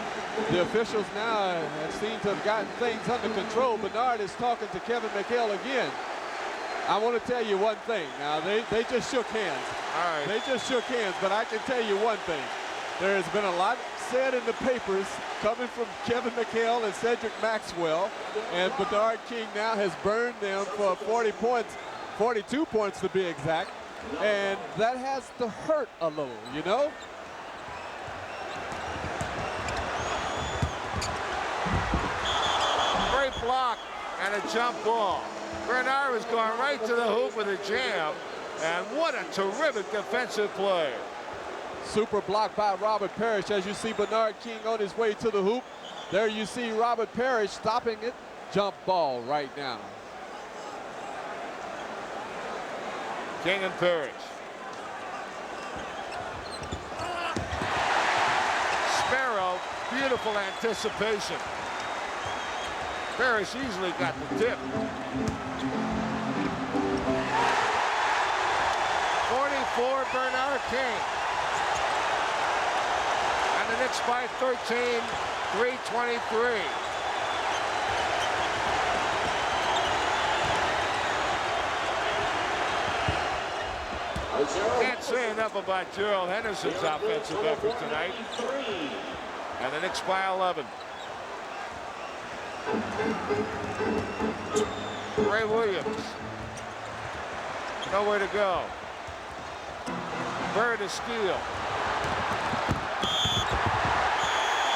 The officials now have seemed to have gotten things under control. Bernard is talking to Kevin McHale again. I want to tell you one thing. Now, they just shook hands. All right. They just shook hands, but I can tell you one thing. There has been a lot said in the papers coming from Kevin McHale and Cedric Maxwell, and Bernard King now has burned them for 40 points, 42 points to be exact, and that has to hurt a little, you know? Great block and a jump ball. Bernard was going right to the hoop with a jam, and what a terrific defensive play. Super block by Robert Parrish. As you see Bernard King on his way to the hoop. There you see Robert Parrish stopping it. Jump ball right now. King and Parrish. Sparrow, beautiful anticipation. Parrish easily got the tip. 44, Bernard King. And the Knicks by 13, 3:23. Can't say enough about Gerald Henderson's offensive effort tonight. And the Knicks by 11. Ray Williams. Nowhere to go. Bird is steal.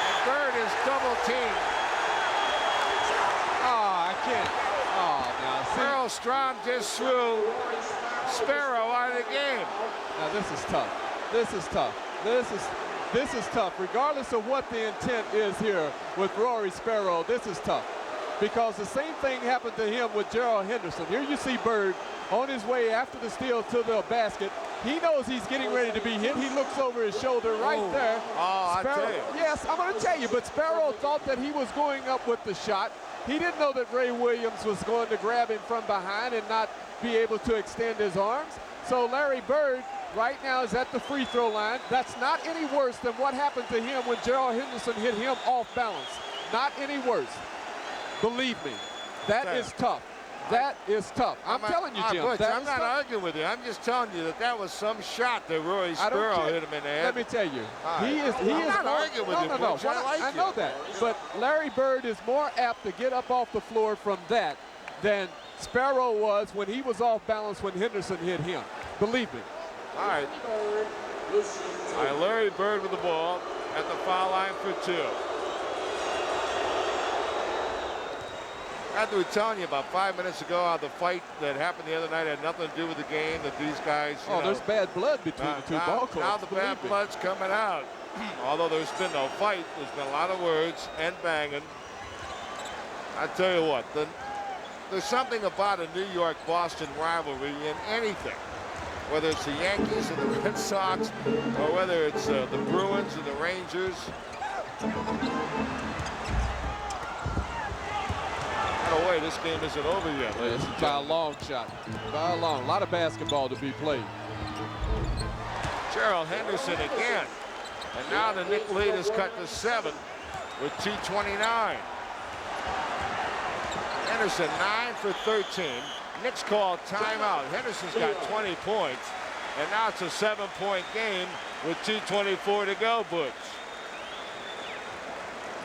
And Bird is double teamed. Oh, I can't. Oh, now see. Earl Strom just threw Sparrow out of the game. Now this is tough. This is tough. This is tough. Regardless of what the intent is here with Rory Sparrow, this is tough. Because the same thing happened to him with Gerald Henderson. Here you see Bird on his way after the steal to the basket. He knows he's getting ready to be hit. He looks over his shoulder right there. Oh, Sparrow, I tell you. yes, I'm going to tell you, but Sparrow thought that he was going up with the shot. He didn't know that Ray Williams was going to grab him from behind and not be able to extend his arms. So Larry Bird right now is at the free throw line. That's not any worse than what happened to him when Gerald Henderson hit him off balance. Not any worse. Believe me, that is tough. That is tough. I'm telling you, Jim. Butch, I'm not arguing with you. I'm just telling you that that was some shot that Rory Sparrow hit him in the head. Let me tell you, he is. I'm not arguing with you, Butch. Well, I like I know that, but Larry Bird is more apt to get up off the floor from that than Sparrow was when he was off balance when Henderson hit him. Believe me. All right. All right, Larry Bird with the ball at the foul line for two. I was telling you about 5 minutes ago how the fight that happened the other night had nothing to do with the game, that these guys, you know, there's bad blood between the two ball clubs. Now the bad blood's coming out. Although there's been no fight, there's been a lot of words and banging. I tell you what, there's something about a New York-Boston rivalry in anything. Whether it's the Yankees and the Red Sox, or whether it's the Bruins and the Rangers. No way, this game isn't over yet. It's by a long shot. By a long. A lot of basketball to be played. Gerald Henderson again. And now the Knick lead is cut to 7 with 2:29. Henderson 9 for 13. Knicks called timeout. Henderson's got 20 points. And now it's a 7-point game with 2:24 to go, Butch.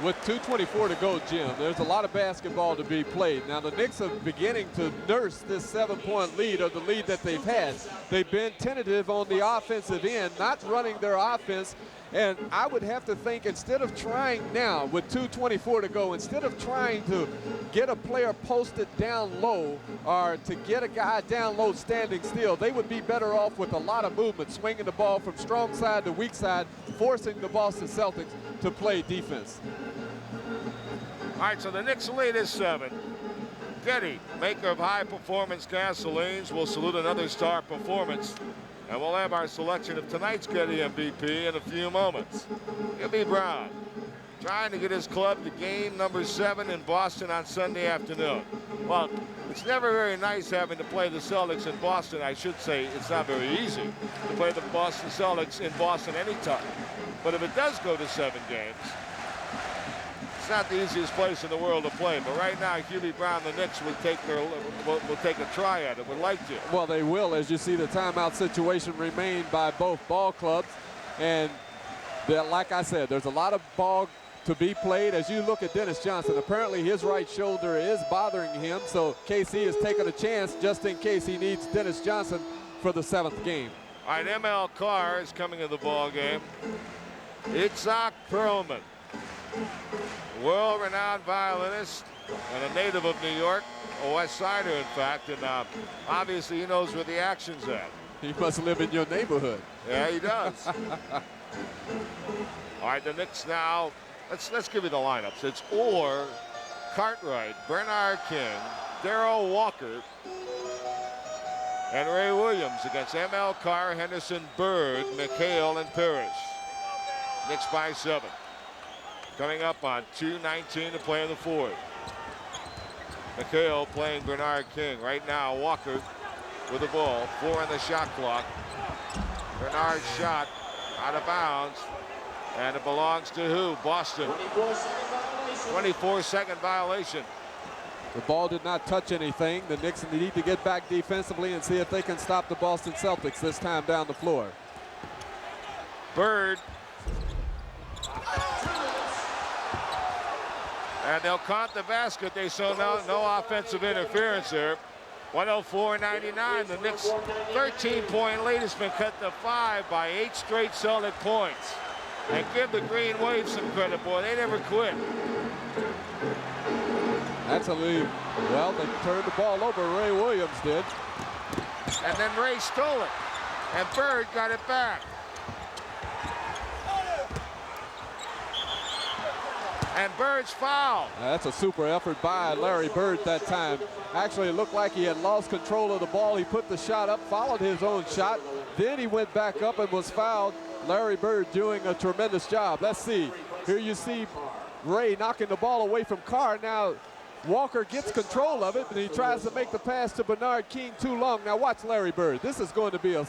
With 2:24 to go, Jim, there's a lot of basketball to be played. Now, the Knicks are beginning to nurse this 7-point lead, or the lead that they've had. They've been tentative on the offensive end, not running their offense. And I would have to think, instead of trying now with 2:24 to go, instead of trying to get a player posted down low or to get a guy down low standing still, they would be better off with a lot of movement, swinging the ball from strong side to weak side, forcing the Boston Celtics to play defense. All right, so the Knicks lead is 7. Getty, maker of high-performance gasolines, will salute another star performance. And we'll have our selection of tonight's Getty MVP in a few moments. Jimmy Brown trying to get his club to game number 7 in Boston on Sunday afternoon. Well, it's never very nice having to play the Celtics in Boston. I should say it's not very easy to play the Boston Celtics in Boston anytime. But if it does go to 7 games, it's not the easiest place in the world to play. But right now, Hubie Brown, the Knicks will take a try at it, would like to. Well, they will, as you see the timeout situation remain by both ball clubs. And like I said, there's a lot of ball to be played. As you look at Dennis Johnson, apparently his right shoulder is bothering him. So KC is taking a chance just in case he needs Dennis Johnson for the 7th game. All right, ML Carr is coming to the ball game. Itzhak Perlman, world-renowned violinist and a native of New York, a West Sider, in fact, and obviously he knows where the action's at. He must live in your neighborhood. Yeah, he does. All right, the Knicks now. Let's give you the lineups. It's Orr, Cartwright, Bernard King, Darrell Walker, and Ray Williams against ML Carr, Henderson, Bird, McHale, and Parrish. Knicks by 7. Coming up on 2:19 to play in the 4th. McHale playing Bernard King. Right now, Walker with the ball. 4 on the shot clock. Bernard's shot out of bounds. And it belongs to who? Boston. 24-second violation. The ball did not touch anything. The Knicks need to get back defensively and see if they can stop the Boston Celtics this time down the floor. Bird. And they'll count the basket. They saw no offensive interference there. 104-99. The Knicks' 13-point lead has been cut to 5 by 8 straight Celtic points. And give the Green Wave some credit, boy. They never quit. That's a lead. Well, they turned the ball over. Ray Williams did. And then Ray stole it. And Bird got it back. And Bird's foul. That's a super effort by Larry Bird that time. Actually, it looked like he had lost control of the ball. He put the shot up, followed his own shot. Then he went back up and was fouled. Larry Bird doing a tremendous job. Let's see. Here you see Ray knocking the ball away from Carr. Now Walker gets control of it, and he tries to make the pass to Bernard King too long. Now watch Larry Bird. This is going to be a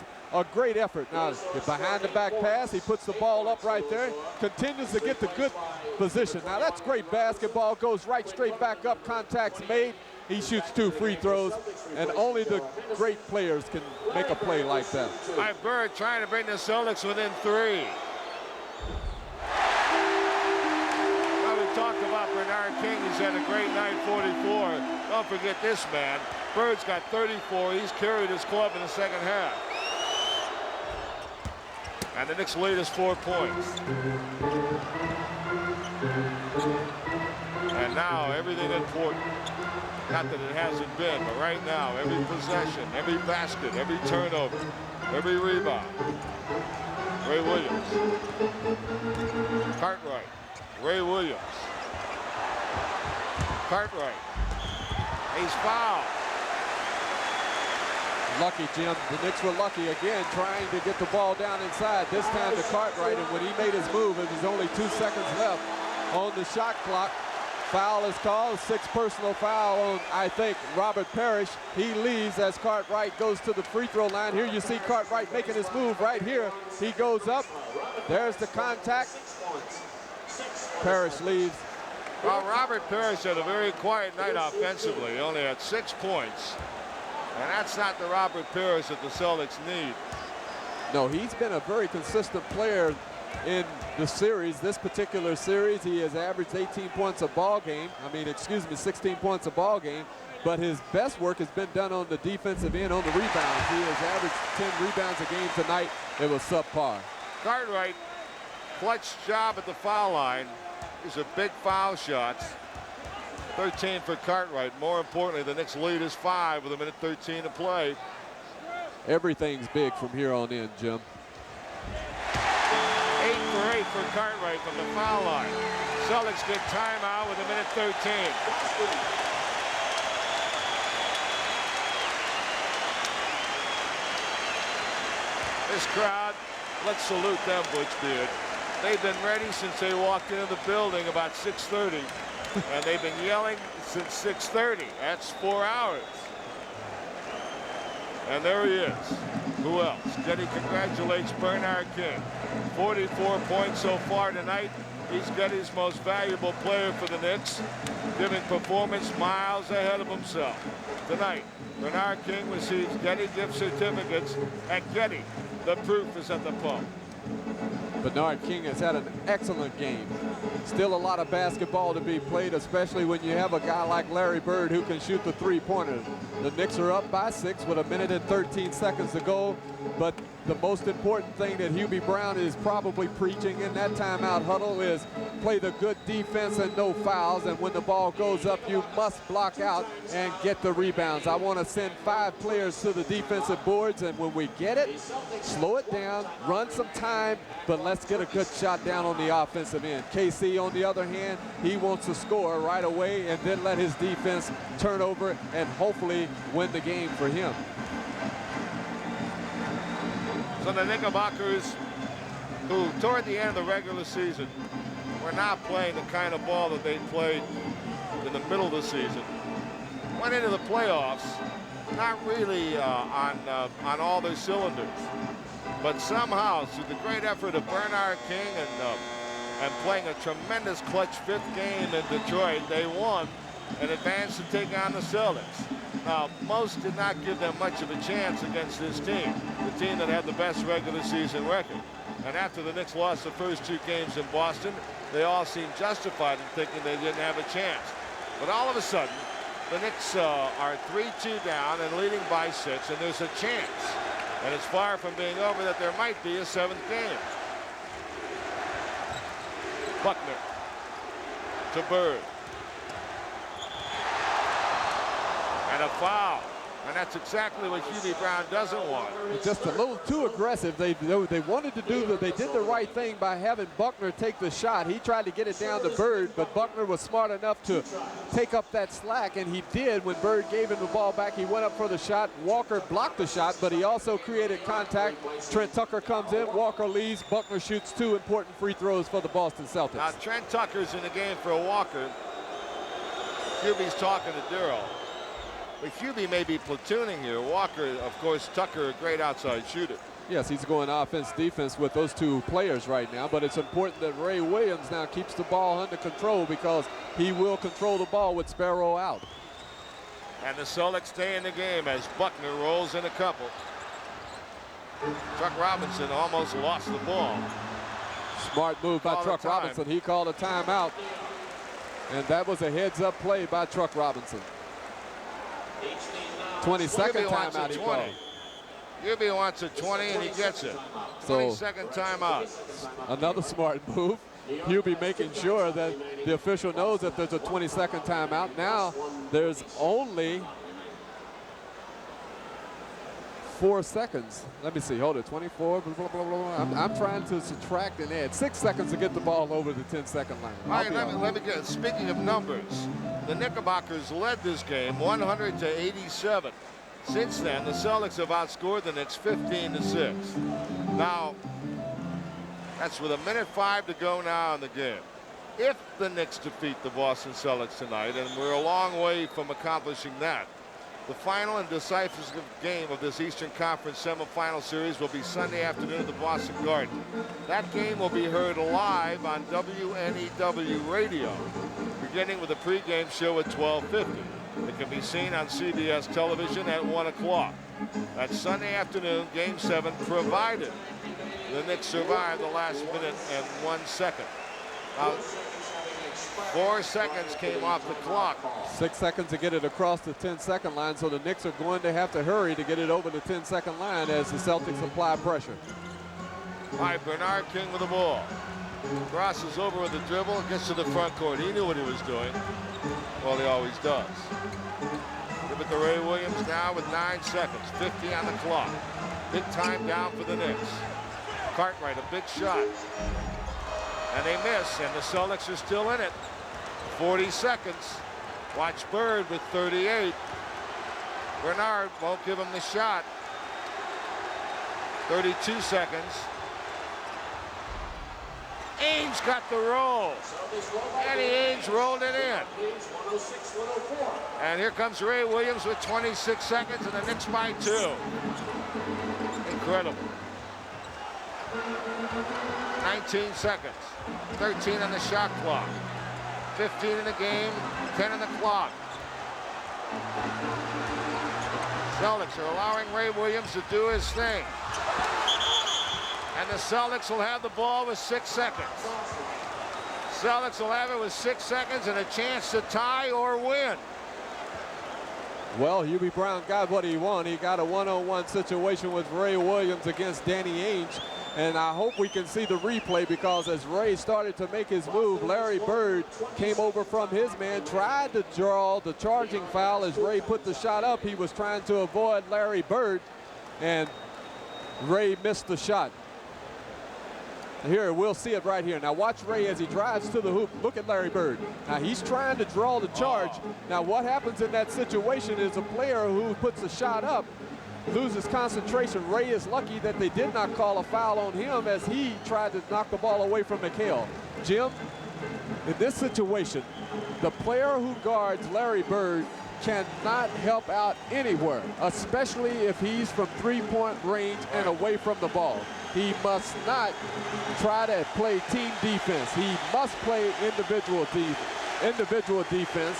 great effort. Now behind the back pass, he puts the ball up right there, continues to get the good position. Now that's great basketball, goes right straight back up, contact's made. He shoots 2 free throws, and only the great players can make a play like that. All right, Bird trying to bring the Celtics within 3. Well, we talked about Bernard King. He's had a great night, 44. Don't forget this man. Bird's got 34. He's carried his club in the second half. And the Knicks lead is 4 points. And now everything important. Not that it hasn't been, but right now, every possession, every basket, every turnover, every rebound. Ray Williams. Cartwright. Ray Williams. Cartwright. He's fouled. Lucky, Jim. The Knicks were lucky again, trying to get the ball down inside. This time to Cartwright, and when he made his move, it was only 2 seconds left on the shot clock. Foul is called, 6th personal foul on, I think, Robert Parrish. He leaves as Cartwright goes to the free throw line. Here you see Cartwright making his move right here. He goes up. There's the contact. Parrish leaves. Well, Robert Parrish had a very quiet night offensively. He only had 6 points. And that's not the Robert Parrish that the Celtics need. No, he's been a very consistent player in the series, this particular series. He has averaged 18 points a ball game. 16 points a ball game. But his best work has been done on the defensive end, on the rebounds. He has averaged 10 rebounds a game tonight. It was subpar. Cartwright, clutch job at the foul line. These are big foul shots. 13 for Cartwright. More importantly, the Knicks lead is 5 with 1:13 to play. Everything's big from here on in, Jim. 8 for 8 for Cartwright from the foul line. Celtics get timeout with 1:13. This crowd, let's salute them, Butch Beard. They've been ready since they walked into the building about 6:30, and they've been yelling since 6:30. That's 4 hours. And there he is. Who else? Getty congratulates Bernard King. 44 points so far tonight. He's Getty's most valuable player for the Knicks, giving performance miles ahead of himself. Tonight, Bernard King receives Getty gift certificates at Getty. The proof is at the pump. Bernard King has had an excellent game. Still a lot of basketball to be played, especially when you have a guy like Larry Bird who can shoot the three-pointer. The Knicks are up by 6 with 1:13 to go. But the most important thing that Hubie Brown is probably preaching in that timeout huddle is play the good defense and no fouls. And when the ball goes up, you must block out and get the rebounds. I want to send 5 players to the defensive boards, and when we get it, slow it down, run some time, but let's get a good shot down on the offensive end. KC, on the other hand, he wants to score right away and then let his defense turn over and hopefully win the game for him. So the Knickerbockers, who toward the end of the regular season were not playing the kind of ball that they played in the middle of the season, went into the playoffs not really on all their cylinders. But somehow, through the great effort of Bernard King and playing a tremendous clutch 5th game in Detroit, they won and advanced to take on the Celtics. Now, most did not give them much of a chance against this team, the team that had the best regular season record. And after the Knicks lost the first 2 games in Boston, they all seemed justified in thinking they didn't have a chance. But all of a sudden, the Knicks are 3-2 down and leading by 6, and there's a chance. And it's far from being over that there might be a 7th game. Buckner to Bird. And a foul. And that's exactly what Hubie Brown doesn't want. Just a little too aggressive. They wanted to do they did the right thing by having Buckner take the shot. He tried to get it down to Bird, but Buckner was smart enough to take up that slack, and he did. When Bird gave him the ball back, he went up for the shot. Walker blocked the shot, but he also created contact. Trent Tucker comes in, Walker leaves, Buckner shoots 2 important free throws for the Boston Celtics. Now Trent Tucker's in the game for Walker. Hubie's talking to Darryl. But Hubie may be platooning here. Walker, of course, Tucker, a great outside shooter. Yes, he's going offense-defense with those 2 players right now, but it's important that Ray Williams now keeps the ball under control because he will control the ball with Sparrow out. And the Celtics stay in the game as Buckner rolls in a couple. Truck Robinson almost lost the ball. Smart move by Truck Robinson. He called a timeout, and that was a heads-up play by Truck Robinson. 22nd timeout he called. Hubie wants a 20 and he gets it. 22nd timeout. Another smart move. Hubie making sure that the official knows that there's a 22nd timeout. Now there's only 4 seconds. Let me see. Hold it. 24. Blah, blah, blah, blah. I'm trying to subtract and add 6 seconds to get the ball over the 10-second line. All right, let me get. Speaking of numbers, the Knickerbockers led this game 100-87. Since then, the Celtics have outscored the Knicks 15-6. Now, that's with 1:05 to go now in the game. If the Knicks defeat the Boston Celtics tonight, and we're a long way from accomplishing that, the final and decisive game of this Eastern Conference semifinal series will be Sunday afternoon at the Boston Garden. That game will be heard live on WNEW radio, beginning with a pregame show at 12:50. It can be seen on CBS television at 1 o'clock. That's Sunday afternoon, Game 7, provided the Knicks survived the last minute and 1 second. 4 seconds came off the clock. 6 seconds to get it across the 10-second line, so the Knicks are going to have to hurry to get it over the 10-second line as the Celtics apply pressure. All right, Bernard King with the ball. Crosses over with the dribble, gets to the front court. He knew what he was doing. Well, he always does. Give it to Ray Williams now with 9 seconds, 50 on the clock. Big time down for the Knicks. Cartwright, a big shot. And they miss, and the Celtics are still in it. 40 seconds. Watch Bird with 38. Bernard won't give him the shot. 32 seconds. Ainge got the roll. Eddie Ainge rolled it in. And here comes Ray Williams with 26 seconds, and the Knicks by 2. Incredible. 19 seconds. 13 on the shot clock. 15 in the game, 10 on the clock. Celtics are allowing Ray Williams to do his thing. And the Celtics will have the ball with 6 seconds. Celtics will have it with 6 seconds and a chance to tie or win. Well, Hubie Brown got what he wanted. He got a one-on-one situation with Ray Williams against Danny Ainge. And I hope we can see the replay, because as Ray started to make his move, Larry Bird came over from his man, tried to draw the charging foul. As Ray put the shot up, he was trying to avoid Larry Bird, and Ray missed the shot. Here, we'll see it right here. Now watch Ray as he drives to the hoop. Look at Larry Bird. Now he's trying to draw the charge. Now what happens in that situation is a player who puts a shot up loses concentration. Ray is lucky that they did not call a foul on him as he tried to knock the ball away from McHale. Jim, in this situation, the player who guards Larry Bird cannot help out anywhere, especially if he's from three-point range and away from the ball. He must not try to play team defense. He must play individual defense.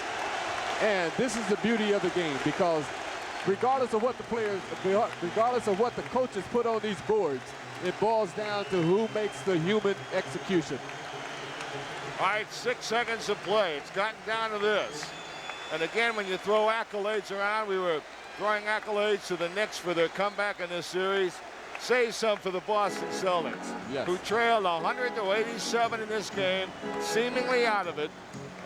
And this is the beauty of the game, because regardless of what the coaches put on these boards, it boils down to who makes the human execution. All right, 6 seconds to play. It's gotten down to this. And again, when you throw accolades around, we were throwing accolades to the Knicks for their comeback in this series. Save some for the Boston Celtics, yes, who trailed 100-87 in this game, seemingly out of it,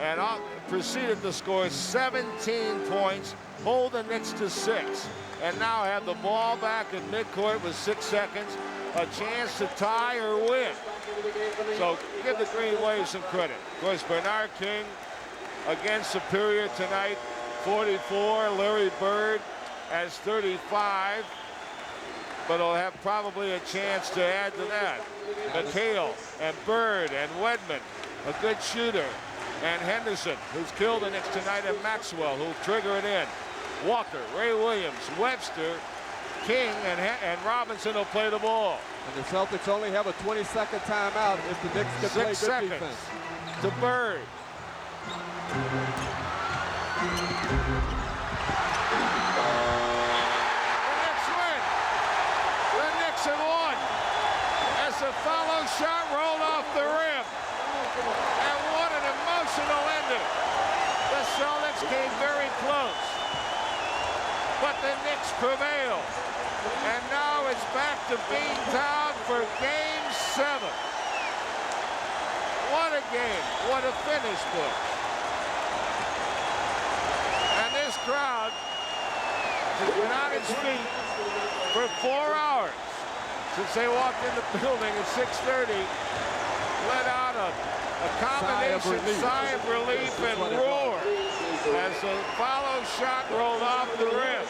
and proceeded to score 17 points, hold the Knicks to 6, and now have the ball back in midcourt with 6 seconds, a chance to tie or win. So give the Green Wave some credit. Of course, Bernard King, again superior tonight, 44. Larry Bird has 35. But he'll have probably a chance to add to that. McHale and Bird and Wedman, a good shooter. And Henderson, who's killed the Knicks tonight, and Maxwell, who'll trigger it in. Walker, Ray Williams, Webster, King, and Robinson will play the ball. And the Celtics only have a 20-second timeout if the Knicks can play good defense. To Bird. A follow shot rolled off the rim. And what an emotional ending. The Celtics came very close. But the Knicks prevailed. And now it's back to Beantown for Game 7. What a game. What a finish, Bush. And this crowd has been on its feet for 4 hours. Since they walked in the building at 6:30, let out a combination sigh of relief and roar as the follow shot rolled off the rim.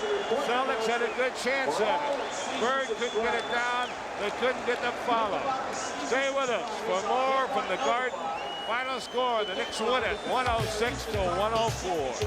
Celtics had a good chance at it. Bird couldn't get it down. They couldn't get the follow. Stay with us for more from the Garden. Final score, the Knicks win it 106-104.